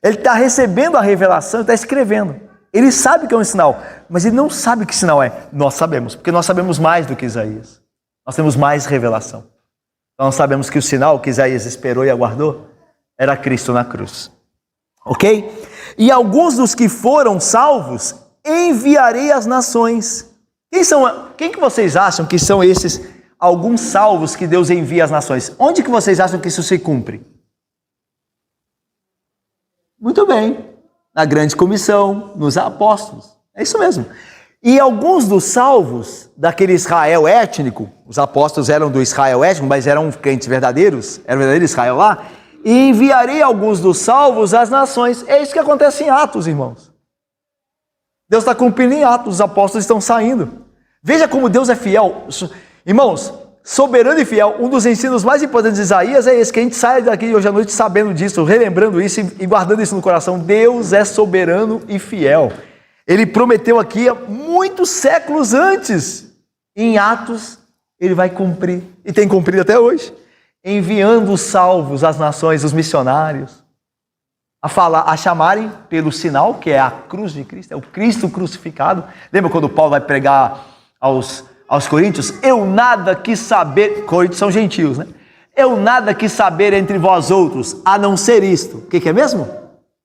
Ele está recebendo a revelação, está escrevendo. Ele sabe que é um sinal, mas ele não sabe que sinal é. Nós sabemos, porque nós sabemos mais do que Isaías. Nós temos mais revelação. Então nós sabemos que o sinal que Isaías esperou e aguardou era Cristo na cruz. Ok? E alguns dos que foram salvos enviarei às nações. Quem que vocês acham que são esses alguns salvos que Deus envia às nações? Onde que vocês acham que isso se cumpre? Muito bem. Na grande comissão, nos apóstolos. É isso mesmo. E alguns dos salvos daquele Israel étnico, os apóstolos eram do Israel étnico, mas eram crentes verdadeiros, era o verdadeiro Israel lá, e enviarei alguns dos salvos às nações. É isso que acontece em Atos, irmãos. Deus está cumprindo em Atos, os apóstolos estão saindo. Veja como Deus é fiel. Irmãos, soberano e fiel, um dos ensinos mais importantes de Isaías é esse, que a gente sai daqui hoje à noite sabendo disso, relembrando isso e guardando isso no coração. Deus é soberano e fiel. Ele prometeu aqui há muitos séculos antes. Em Atos, ele vai cumprir, e tem cumprido até hoje, enviando os salvos às nações, os missionários, a chamarem pelo sinal, que é a cruz de Cristo, é o Cristo crucificado. Lembra quando Paulo vai pregar aos coríntios? Eu nada quis saber, coríntios são gentios, né? Eu nada quis saber entre vós outros, a não ser isto. O que é mesmo?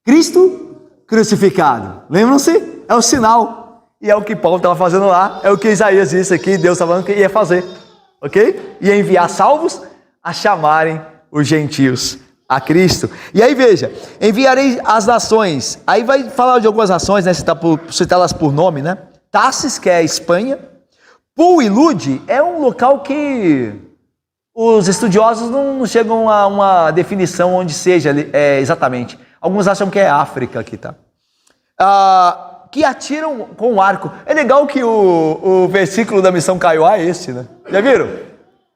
Cristo crucificado. Lembram-se? É o sinal. E é o que Paulo estava fazendo lá, é o que Isaías disse aqui, Deus estava falando que ia fazer. Ok? Ia enviar salvos a chamarem os gentios a Cristo. E aí veja, enviarei as nações. Aí vai falar de algumas nações, né? Citá-las por nome, né? Tarsis, que é a Espanha. Pul e Lud é um local que os estudiosos não chegam a uma definição onde seja exatamente. Alguns acham que é África aqui, tá? Que atiram com o arco. É legal que o versículo da missão Kaiowá é este, né? Já viram?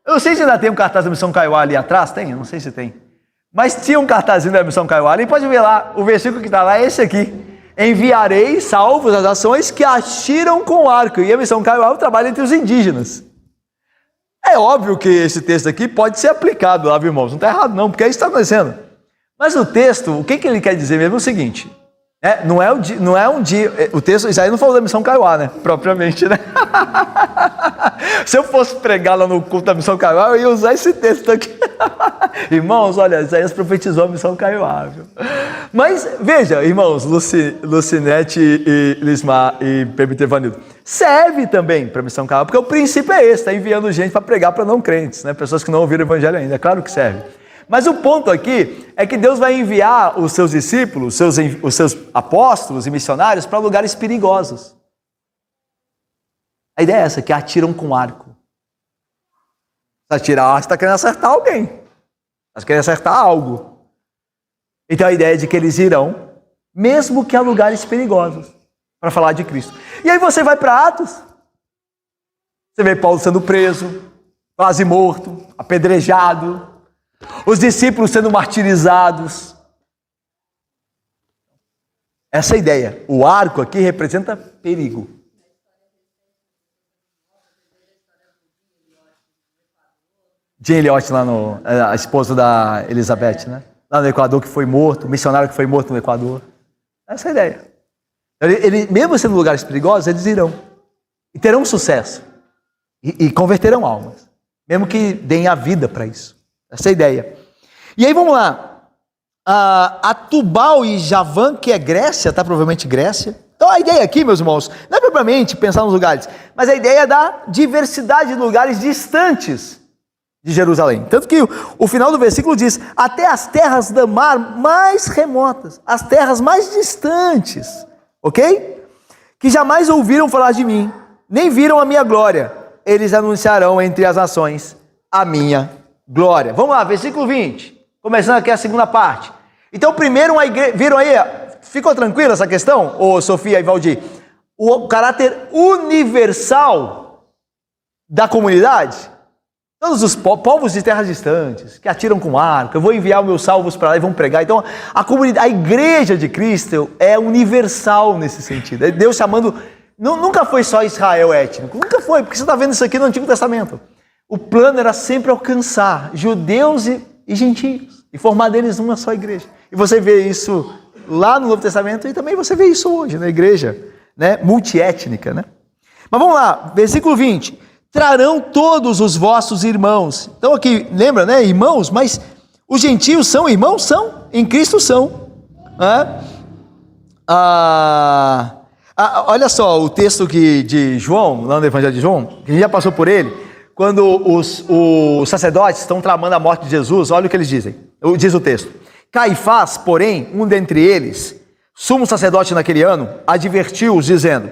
Eu não sei se ainda tem um cartaz da missão Kaiowá ali atrás, tem? Eu não sei se tem. Mas tinha um cartazinho da missão Kaiowá ali, pode ver lá, o versículo que está lá é esse aqui. Enviarei salvos as nações que atiram com o arco. E a missão Kaiowá é o trabalho entre os indígenas. É óbvio que esse texto aqui pode ser aplicado lá, irmãos. Não está errado não, porque é isso que está acontecendo. Mas no texto, o que ele quer dizer mesmo é o seguinte... Não é um dia, o texto, Isaías não falou da missão Kaiowá, né? Propriamente, né? Se eu fosse pregar lá no culto da missão Kaiowá, eu ia usar esse texto aqui. Irmãos, olha, Isaías profetizou a missão Kaiowá, viu? Mas, veja, irmãos, Lucinete e Lismar e Pebiter Vanildo, serve também para a missão Kaiowá, porque o princípio é esse, está enviando gente para pregar para não crentes, né? Pessoas que não ouviram o evangelho ainda, é claro que serve. Mas o ponto aqui é que Deus vai enviar os seus discípulos, os seus apóstolos e missionários para lugares perigosos. A ideia é essa, que atiram com arco. Se atirar, você está querendo acertar alguém. Você querendo acertar algo. Então a ideia é de que eles irão, mesmo que a lugares perigosos, para falar de Cristo. E aí você vai para Atos, você vê Paulo sendo preso, quase morto, apedrejado, os discípulos sendo martirizados. Essa é a ideia. O arco aqui representa perigo. Jim Elliot lá a esposa da Elizabeth, né? Lá no Equador, que foi morto, o missionário que foi morto no Equador. Essa é a ideia. Mesmo sendo lugares perigosos, eles irão. E terão sucesso. E converterão almas. Mesmo que deem a vida para isso. Essa é a ideia. E aí vamos lá. A Tubal e Javã, que é Grécia, tá? Provavelmente Grécia. Então a ideia aqui, meus irmãos, não é propriamente pensar nos lugares, mas a ideia é da diversidade de lugares distantes de Jerusalém. Tanto que o final do versículo diz, até as terras do mar mais remotas, as terras mais distantes, ok? Que jamais ouviram falar de mim, nem viram a minha glória. Eles anunciarão entre as nações a minha glória. Vamos lá, versículo 20. Começando aqui a segunda parte. Então, primeiro uma igreja... Viram aí? Ficou tranquila essa questão? Ô, Sofia e Valdir? O caráter universal da comunidade? Todos os povos de terras distantes, que atiram com arco, eu vou enviar os meus salvos para lá e vão pregar. Então, a comunidade, a igreja de Cristo é universal nesse sentido. É Deus chamando... Nunca foi só Israel étnico. Nunca foi, porque você está vendo isso aqui no Antigo Testamento. O plano era sempre alcançar judeus e gentios e formar deles uma só igreja. E você vê isso lá no Novo Testamento e também você vê isso hoje na igreja, né, multiétnica, né? Mas vamos lá, versículo 20. Trarão todos os vossos irmãos. Então aqui, lembra, né, irmãos? Mas os gentios são irmãos? São, em Cristo são. Olha só o texto de João, lá no Evangelho de João, que a gente já passou por ele. Quando os sacerdotes estão tramando a morte de Jesus, olha o que eles dizem. Diz o texto. Caifás, porém, um dentre eles, sumo sacerdote naquele ano, advertiu-os, dizendo,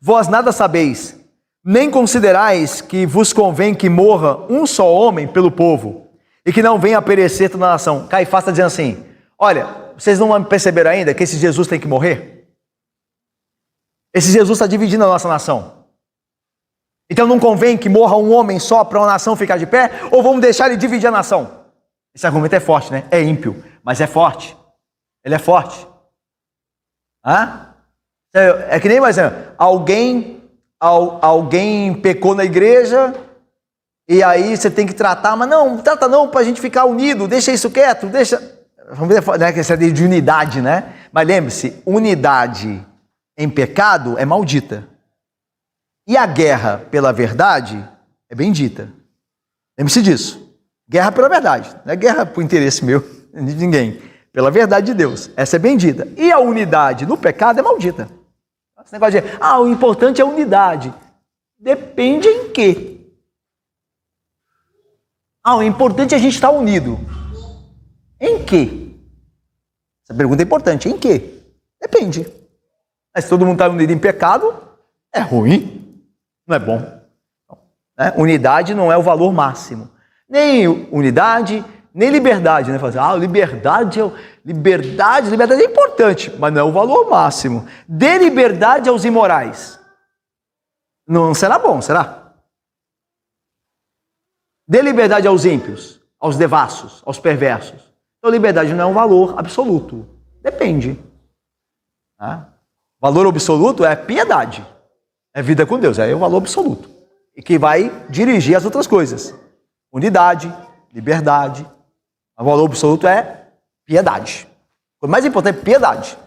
vós nada sabeis, nem considerais que vos convém que morra um só homem pelo povo, e que não venha a perecer toda a nação. Caifás está dizendo assim, olha, vocês não perceberam ainda que esse Jesus tem que morrer? Esse Jesus está dividindo a nossa nação. Então não convém que morra um homem só para uma nação ficar de pé? Ou vamos deixar ele dividir a nação? Esse argumento é forte, né? É ímpio, mas é forte. Ele é forte. É que nem mais alguém pecou na igreja e aí você tem que tratar, mas não trata não para a gente ficar unido, deixa isso quieto, deixa... Vamos ver, né, que essa ideia de unidade, né? Mas lembre-se, unidade em pecado é maldita. E a guerra pela verdade é bendita. Lembre-se disso. Guerra pela verdade. Não é guerra por interesse meu, de ninguém. Pela verdade de Deus. Essa é bendita. E a unidade no pecado é maldita. Esse negócio de, o importante é a unidade. Depende em quê? O importante é a gente estar unido. Em que? Essa pergunta é importante. Em que? Depende. Mas se todo mundo está unido em pecado, é ruim, não é bom. Né? Unidade não é o valor máximo. Nem unidade, nem liberdade. Né? Liberdade é importante, mas não é o valor máximo. Dê liberdade aos imorais. Não será bom, será? Dê liberdade aos ímpios, aos devassos, aos perversos. Então, liberdade não é um valor absoluto. Depende. Tá? Valor absoluto é piedade. É vida com Deus. É o valor absoluto. E que vai dirigir as outras coisas. Unidade, liberdade. O valor absoluto é piedade. O mais importante é piedade.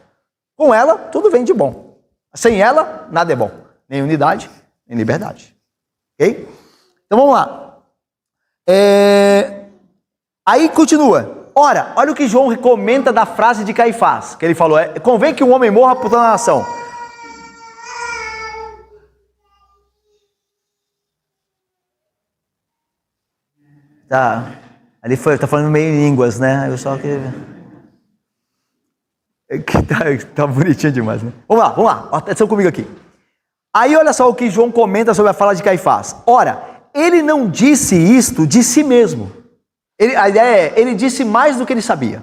Com ela, tudo vem de bom. Sem ela, nada é bom. Nem unidade, nem liberdade. Ok? Então vamos lá. Aí continua. Ora, olha o que João comenta da frase de Caifás. Que ele falou, convém que um homem morra por toda a nação. Tá, ali tá falando meio em línguas, né? Eu só que tá bonitinho demais, né? Vamos lá, atenção comigo aqui. Aí olha só o que João comenta sobre a fala de Caifás. Ora, ele não disse isto de si mesmo. A ideia é, ele disse mais do que ele sabia.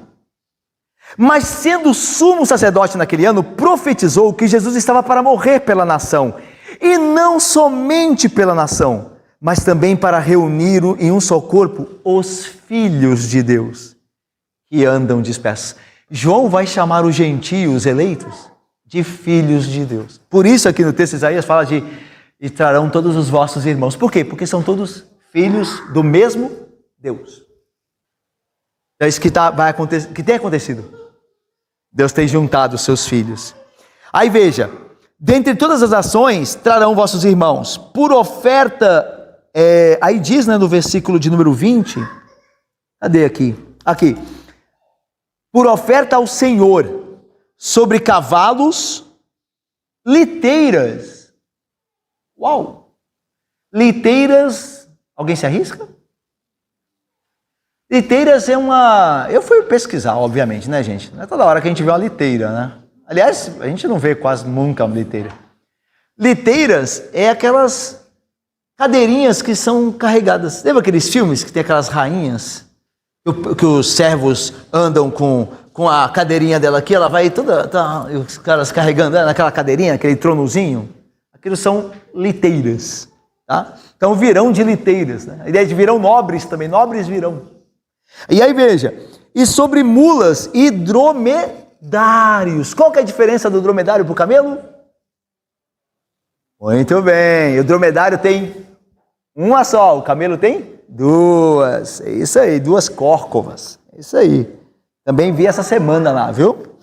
Mas sendo sumo sacerdote naquele ano, profetizou que Jesus estava para morrer pela nação. E não somente pela nação, mas também para reunir em um só corpo os filhos de Deus que andam dispersos. João vai chamar os gentios eleitos de filhos de Deus. Por isso aqui no texto de Isaías fala de e trarão todos os vossos irmãos. Por quê? Porque são todos filhos do mesmo Deus. É isso que vai acontecer, que tem acontecido. Deus tem juntado os seus filhos. Aí veja, dentre todas as ações trarão vossos irmãos por oferta. Aí diz, né, no versículo de número 20, cadê aqui? Aqui, por oferta ao Senhor, sobre cavalos, liteiras. Uau! Liteiras, alguém se arrisca? Liteiras é uma... Eu fui pesquisar, obviamente, né, gente? Não é toda hora que a gente vê uma liteira, né? Aliás, a gente não vê quase nunca uma liteira. Liteiras é aquelas cadeirinhas que são carregadas. Lembra aqueles filmes que tem aquelas rainhas? Que os servos andam com a cadeirinha dela aqui, ela vai toda... os caras carregando ela naquela cadeirinha, aquele tronozinho. Aquilo são liteiras. Tá? Então virão de liteiras. Né? A ideia de virão nobres também. Nobres virão. E aí veja. E sobre mulas e dromedários. Qual que é a diferença do dromedário para o camelo? Muito bem, o dromedário tem uma só, o camelo tem duas. É isso aí, duas córcovas. É isso aí. Também vi essa semana lá, viu?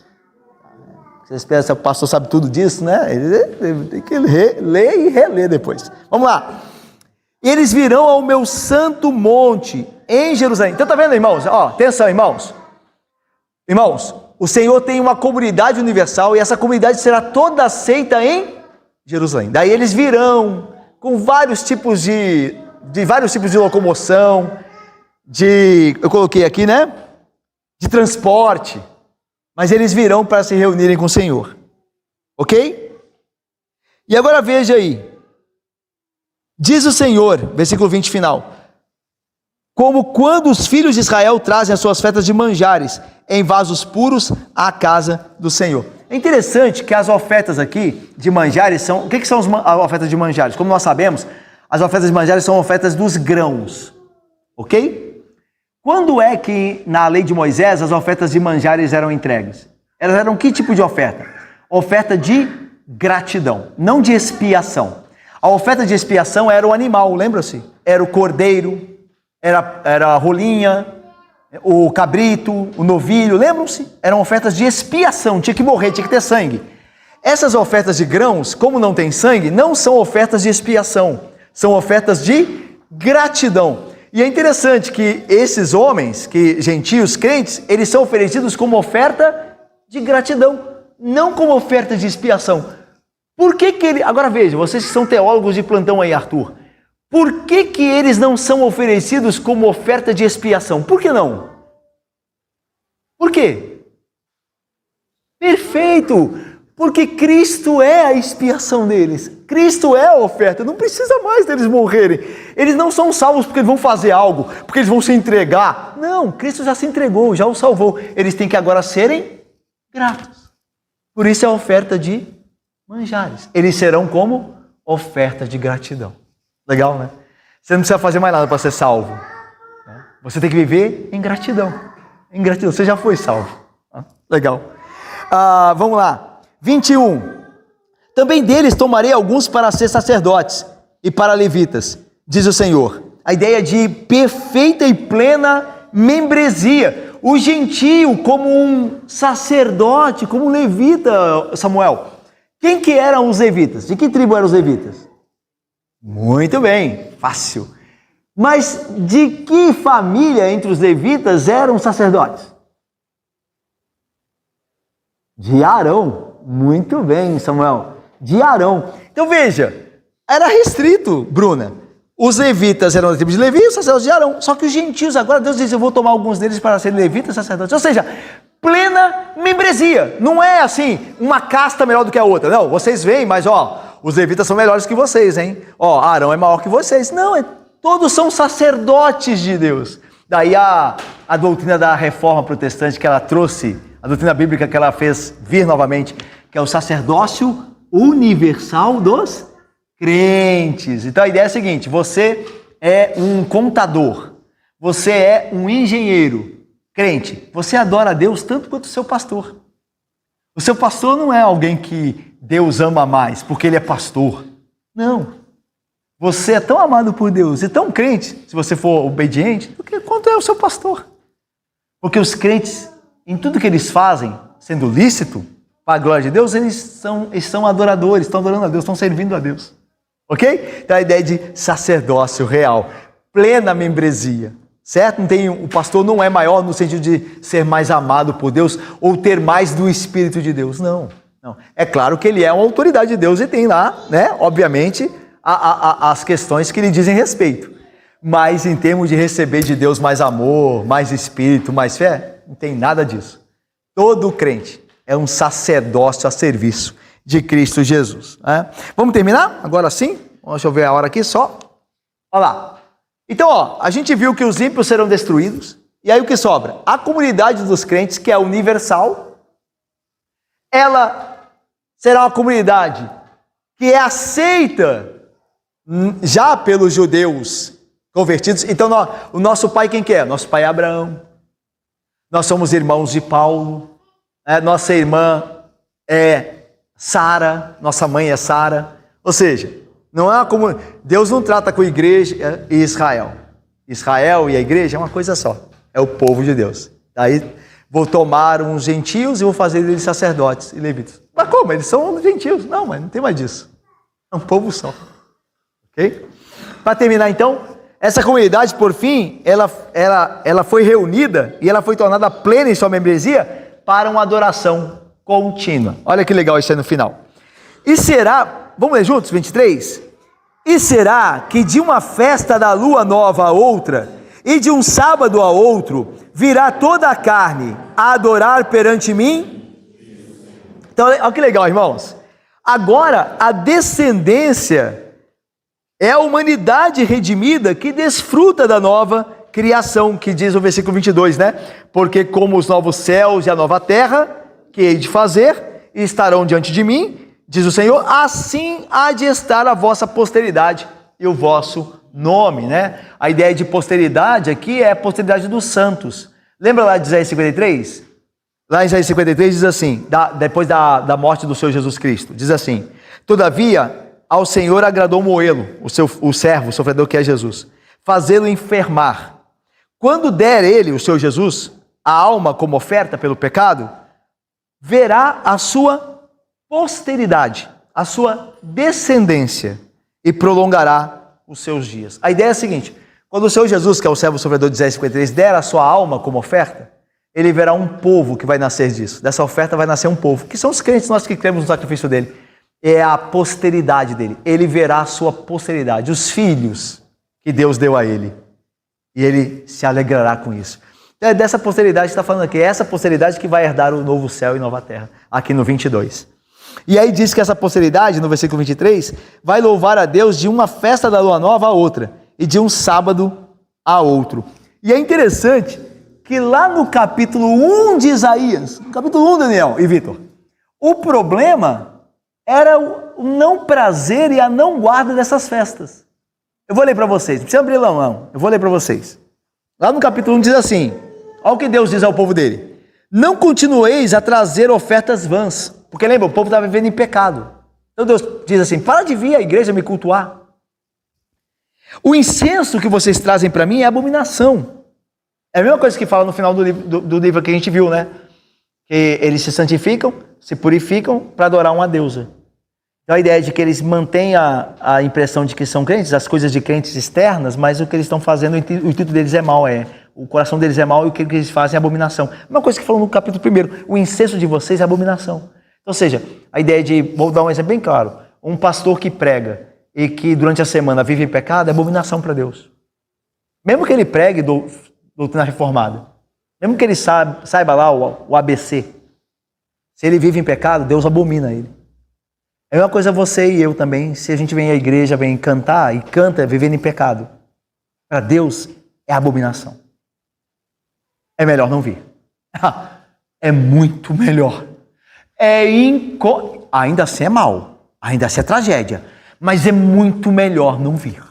Vocês pensam que o pastor sabe tudo disso, né? Ele tem que ler e reler depois. Vamos lá. Eles virão ao meu santo monte em Jerusalém. Então tá vendo, irmãos? Ó, atenção, irmãos. Irmãos, o Senhor tem uma comunidade universal e essa comunidade será toda aceita em Jerusalém. Daí eles virão com vários tipos de locomoção, eu coloquei aqui, né? De transporte. Mas eles virão para se reunirem com o Senhor. Ok? E agora veja aí. Diz o Senhor, versículo 20 final. Como quando os filhos de Israel trazem as suas ofertas de manjares em vasos puros à casa do Senhor. É interessante que as ofertas aqui de manjares são... O que são as ofertas de manjares? Como nós sabemos, as ofertas de manjares são ofertas dos grãos. Ok? Quando é que na lei de Moisés as ofertas de manjares eram entregues? Elas eram que tipo de oferta? Oferta de gratidão, não de expiação. A oferta de expiação era o animal, lembra-se? Era o cordeiro, era a rolinha, o cabrito, o novilho, lembram-se? Eram ofertas de expiação, tinha que morrer, tinha que ter sangue. Essas ofertas de grãos, como não tem sangue, não são ofertas de expiação, são ofertas de gratidão. E é interessante que esses homens, gentios, crentes, eles são oferecidos como oferta de gratidão, não como oferta de expiação. Por que ele... Agora veja, vocês que são teólogos de plantão aí, Arthur, por que eles não são oferecidos como oferta de expiação? Por que não? Por quê? Perfeito! Porque Cristo é a expiação deles. Cristo é a oferta. Não precisa mais deles morrerem. Eles não são salvos porque eles vão fazer algo, porque eles vão se entregar. Não, Cristo já se entregou, já os salvou. Eles têm que agora serem gratos. Por isso é a oferta de manjares. Eles serão como oferta de gratidão. Legal, né? Você não precisa fazer mais nada para ser salvo. Você tem que viver em gratidão. Em gratidão. Você já foi salvo. Legal. Vamos lá. 21. Também deles tomarei alguns para ser sacerdotes e para levitas, diz o Senhor. A ideia de perfeita e plena membresia. O gentio como um sacerdote, como um levita, Samuel. Quem que eram os levitas? De que tribo eram os levitas? Muito bem, fácil. Mas de que família entre os levitas eram sacerdotes? De Arão. Muito bem, Samuel. De Arão. Então veja, era restrito, Bruna. Os levitas eram da tribo de Levi e os sacerdotes de Arão. Só que os gentios, agora Deus diz, eu vou tomar alguns deles para serem levitas e sacerdotes. Ou seja, plena membresia. Não é assim, uma casta melhor do que a outra. Não, vocês veem, mas os levitas são melhores que vocês, hein? Arão é maior que vocês. Não, todos são sacerdotes de Deus. Daí a doutrina da reforma protestante que ela trouxe, a doutrina bíblica que ela fez vir novamente, que é o sacerdócio universal dos crentes. Então a ideia é a seguinte, você é um contador, você é um engenheiro, crente, você adora a Deus tanto quanto o seu pastor. O seu pastor não é alguém que Deus ama mais porque ele é pastor. Não. Você é tão amado por Deus e tão crente, se você for obediente, quanto é o seu pastor. Porque os crentes, em tudo que eles fazem, sendo lícito, para a glória de Deus, eles são adoradores, estão adorando a Deus, estão servindo a Deus. Ok? Então a ideia de sacerdócio real, plena membresia, certo? O pastor não é maior no sentido de ser mais amado por Deus ou ter mais do Espírito de Deus, não. É claro que ele é uma autoridade de Deus e tem lá, né, obviamente, as questões que lhe dizem respeito. Mas em termos de receber de Deus mais amor, mais Espírito, mais fé, não tem nada disso. Todo crente é um sacerdócio a serviço de Cristo Jesus. Né? Vamos terminar? Agora sim? Deixa eu ver a hora aqui só. Olha lá. Então, a gente viu que os ímpios serão destruídos. E aí o que sobra? A comunidade dos crentes, que é universal, ela será uma comunidade que é aceita já pelos judeus convertidos. Então, o nosso pai quem que é? Nosso pai é Abraão. Nós somos irmãos de Paulo. Nossa irmã é Sara, nossa mãe é Sara. Ou seja, não é como Deus não trata com a igreja e Israel. Israel e a igreja é uma coisa só. É o povo de Deus. Daí vou tomar uns gentios e vou fazer eles sacerdotes e levitas. Mas como? Eles são gentios? Não, mas não tem mais disso. É um povo só. Ok? Para terminar então, essa comunidade, por fim, ela foi reunida e ela foi tornada plena em sua membresia para uma adoração contínua. Olha que legal isso aí no final. E será, vamos ler juntos, 23? E será que de uma festa da lua nova a outra, e de um sábado a outro, virá toda a carne a adorar perante mim? Então, olha que legal, irmãos. Agora, a descendência é a humanidade redimida que desfruta da nova criação, que diz o versículo 22, né? Porque como os novos céus e a nova terra, que hei de fazer, estarão diante de mim, diz o Senhor, assim há de estar a vossa posteridade e o vosso nome, né? A ideia de posteridade aqui é a posteridade dos santos. Lembra lá de Isaías 53? Lá em Isaías 53 diz assim, depois da morte do Senhor Jesus Cristo, diz assim, todavia ao Senhor agradou moê-lo, o servo, o sofredor que é Jesus, fazê-lo enfermar. Quando der ele, o Senhor Jesus, a alma como oferta pelo pecado, verá a sua posteridade, a sua descendência e prolongará os seus dias. A ideia é a seguinte, quando o Senhor Jesus, que é o servo sofredor de Isaías 53, der a sua alma como oferta, ele verá um povo que vai nascer disso. Dessa oferta vai nascer um povo, que são os crentes, nós que cremos no sacrifício dele. É a posteridade dele. Ele verá a sua posteridade, os filhos que Deus deu a ele. E ele se alegrará com isso. É dessa posteridade que está falando aqui. É essa posteridade que vai herdar o novo céu e nova terra. Aqui no 22. E aí diz que essa posteridade, no versículo 23, vai louvar a Deus de uma festa da lua nova a outra. E de um sábado a outro. E é interessante que lá no capítulo 1 de Isaías, no capítulo 1, Daniel e Vitor, o problema era o não prazer e a não guarda dessas festas. Eu vou ler para vocês, não precisa abrir lá não, eu vou ler para vocês. Lá no capítulo 1 diz assim, olha o que Deus diz ao povo dele: não continueis a trazer ofertas vãs, porque lembra, o povo estava vivendo em pecado. Então Deus diz assim, para de vir à igreja me cultuar. O incenso que vocês trazem para mim é abominação. É a mesma coisa que fala no final do livro que a gente viu, né? Que eles se santificam, se purificam para adorar uma deusa. Então a ideia é de que eles mantêm a impressão de que são crentes, as coisas de crentes externas, mas o que eles estão fazendo, o intuito deles é mau, o coração deles é mau e o que eles fazem é abominação. Uma coisa que falou no capítulo 1, o incenso de vocês é abominação. Então, ou seja, a ideia de, vou dar um exemplo bem claro, um pastor que prega e que durante a semana vive em pecado é abominação para Deus. Mesmo que ele pregue doutrina reformada, mesmo que ele saiba lá o ABC, se ele vive em pecado, Deus abomina ele. É a mesma coisa você e eu também, se a gente vem à igreja, vem cantar e canta vivendo em pecado, para Deus é abominação. É melhor não vir. É muito melhor. Ainda assim é mal, ainda assim é tragédia, mas é muito melhor não vir.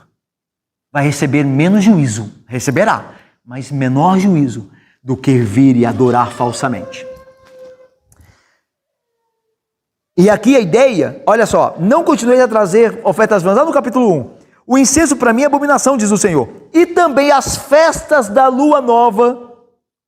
Vai receber menos juízo, receberá, mas menor juízo do que vir e adorar falsamente. E aqui a ideia, olha só, não continueis a trazer ofertas vãs, lá no capítulo 1. O incenso para mim é abominação, diz o Senhor. E também as festas da lua nova,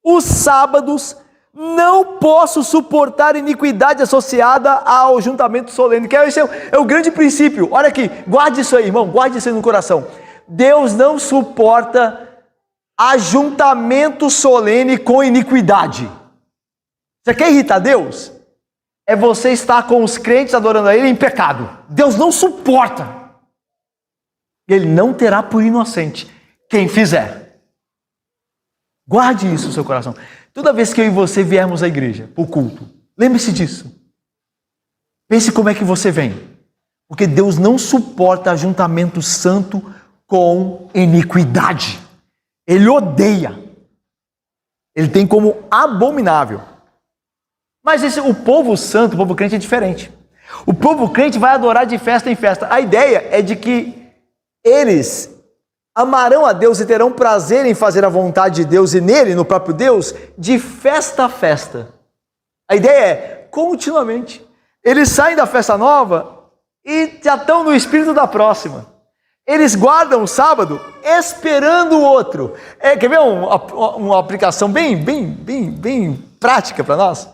os sábados, não posso suportar iniquidade associada ao juntamento solene. Que esse é o grande princípio. Olha aqui, guarde isso aí, irmão, guarde isso aí no coração. Deus não suporta ajuntamento solene com iniquidade. Você quer irritar Deus? É você estar com os crentes adorando a Ele em pecado. Deus não suporta. Ele não terá por inocente quem fizer. Guarde isso no seu coração. Toda vez que eu e você viermos à igreja, para o culto, lembre-se disso. Pense como é que você vem. Porque Deus não suporta ajuntamento santo com iniquidade. Ele odeia. Ele tem como abominável. Mas o povo santo, o povo crente é diferente. O povo crente vai adorar de festa em festa. A ideia é de que eles amarão a Deus e terão prazer em fazer a vontade de Deus e nele, no próprio Deus, de festa a festa. A ideia é, continuamente, eles saem da festa nova e já estão no espírito da próxima. Eles guardam o sábado esperando o outro. Quer ver uma aplicação bem prática para nós?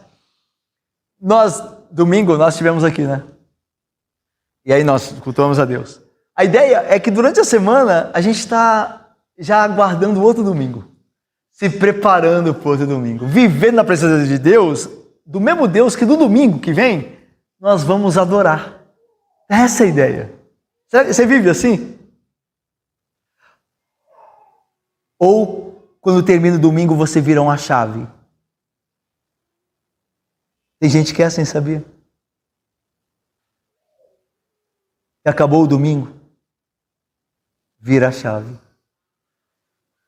Domingo, nós estivemos aqui, né? E aí nós cultuamos a Deus. A ideia é que durante a semana a gente está já aguardando o outro domingo, se preparando para o outro domingo, vivendo na presença de Deus, do mesmo Deus que no domingo que vem nós vamos adorar. Essa é a ideia. Você vive assim? Ou quando termina o domingo você vira uma chave? Tem gente que é assim, sabia? E acabou o domingo, vira a chave.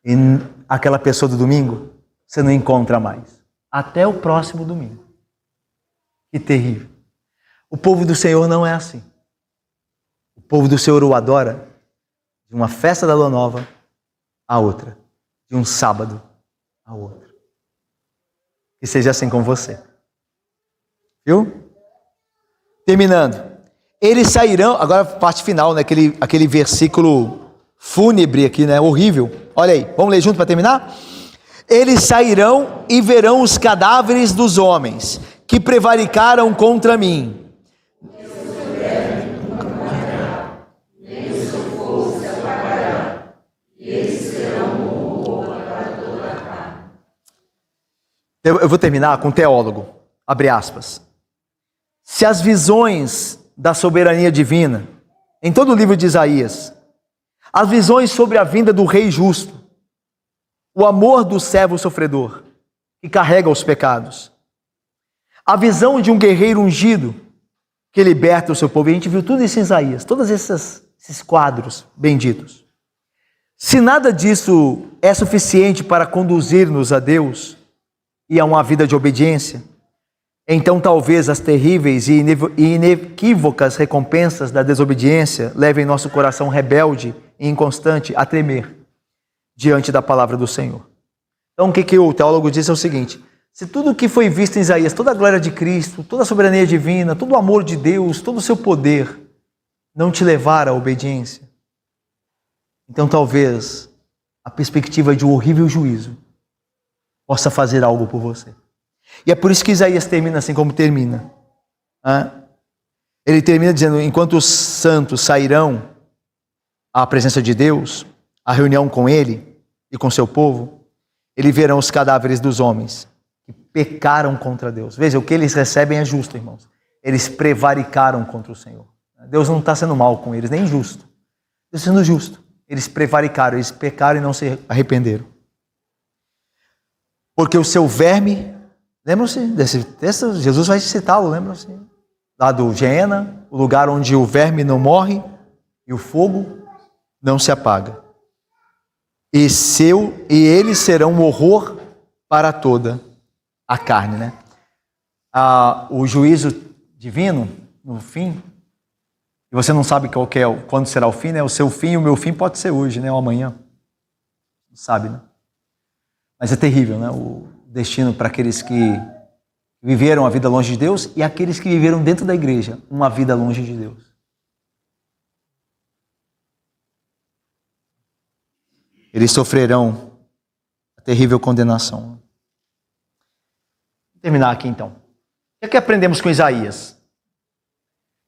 E aquela pessoa do domingo, você não encontra mais. Até o próximo domingo. Que terrível. O povo do Senhor não é assim. O povo do Senhor o adora de uma festa da lua nova a outra. De um sábado a outro. Que seja assim com você. Viu? Terminando. Eles sairão, agora a parte final, né? Aquele versículo fúnebre aqui, né? Horrível. Olha aí, vamos ler junto para terminar? Eles sairão e verão os cadáveres dos homens que prevaricaram contra mim. Eu vou terminar com um teólogo, abre aspas. Se as visões da soberania divina, em todo o livro de Isaías, as visões sobre a vinda do rei justo, o amor do servo sofredor, que carrega os pecados, a visão de um guerreiro ungido, que liberta o seu povo. E a gente viu tudo isso em Isaías, todos esses quadros benditos. Se nada disso é suficiente para conduzir-nos a Deus e a uma vida de obediência, então talvez as terríveis e inequívocas recompensas da desobediência levem nosso coração rebelde e inconstante a tremer diante da palavra do Senhor. Então o que o teólogo diz é o seguinte: se tudo o que foi visto em Isaías, toda a glória de Cristo, toda a soberania divina, todo o amor de Deus, todo o seu poder, não te levar à obediência, então talvez a perspectiva de um horrível juízo possa fazer algo por você. E é por isso que Isaías termina assim como termina. Ele termina dizendo: enquanto os santos sairão à presença de Deus, à reunião com Ele e com seu povo, eles verão os cadáveres dos homens que pecaram contra Deus. Veja, o que eles recebem é justo, irmãos. Eles prevaricaram contra o Senhor. Deus não está sendo mal com eles, nem injusto. Deus está sendo justo. Eles prevaricaram, eles pecaram e não se arrependeram. Porque o seu verme, lembram-se desse texto? Jesus vai citá-lo, lembram-se? Lá do Geena, o lugar onde o verme não morre e o fogo não se apaga. E eles serão um horror para toda a carne, né? O juízo divino, no fim, e você não sabe quando será o fim, né? O seu fim e o meu fim pode ser hoje, né? Ou amanhã. Não sabe, né? Mas é terrível, né? O destino para aqueles que viveram a vida longe de Deus e aqueles que viveram dentro da igreja uma vida longe de Deus. Eles sofrerão a terrível condenação. Vou terminar aqui então. O que aprendemos com Isaías?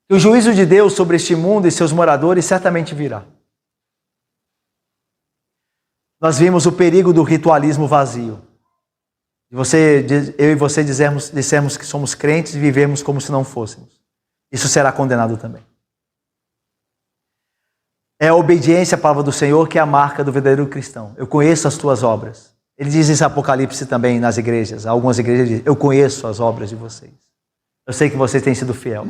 Que o juízo de Deus sobre este mundo e seus moradores certamente virá. Nós vimos o perigo do ritualismo vazio. Eu e você dissermos que somos crentes e vivemos como se não fôssemos. Isso será condenado também. É a obediência à palavra do Senhor que é a marca do verdadeiro cristão. Eu conheço as tuas obras. Ele diz isso em Apocalipse também nas igrejas. Algumas igrejas dizem: eu conheço as obras de vocês. Eu sei que vocês têm sido fiel.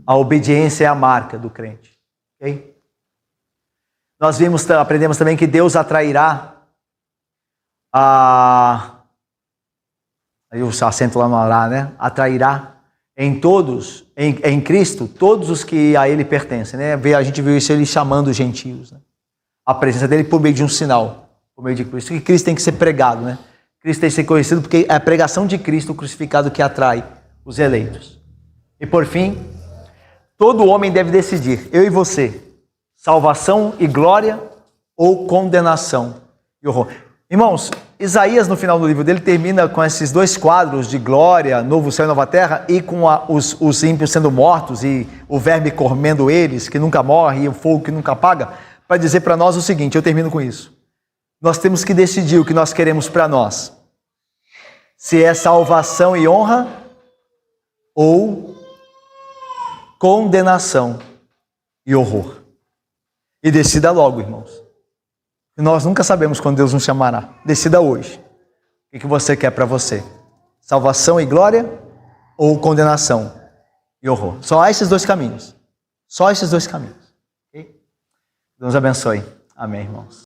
A obediência é a marca do crente. Okay? Nós aprendemos também que Deus atrairá aí o acento lá no Ará, né? Atrairá em Cristo, todos os que a Ele pertencem, né? A gente viu isso, Ele chamando os gentios, né? A presença dele por meio de um sinal, por meio de Cristo. E Cristo tem que ser pregado, né? Cristo tem que ser conhecido porque é a pregação de Cristo, o crucificado, que atrai os eleitos. E por fim, todo homem deve decidir, eu e você, salvação e glória ou condenação e horror. Irmãos, Isaías, no final do livro dele, termina com esses dois quadros de glória, novo céu e nova terra, e com os ímpios sendo mortos e o verme comendo eles, que nunca morre, e o fogo que nunca apaga, para dizer para nós o seguinte, eu termino com isso. Nós temos que decidir o que nós queremos para nós. Se é salvação e honra ou condenação e horror. E decida logo, irmãos. Nós nunca sabemos quando Deus nos chamará. Decida hoje. O que você quer para você? Salvação e glória ou condenação e horror? Só há esses dois caminhos. Só esses dois caminhos. Okay? Deus abençoe. Amém, irmãos.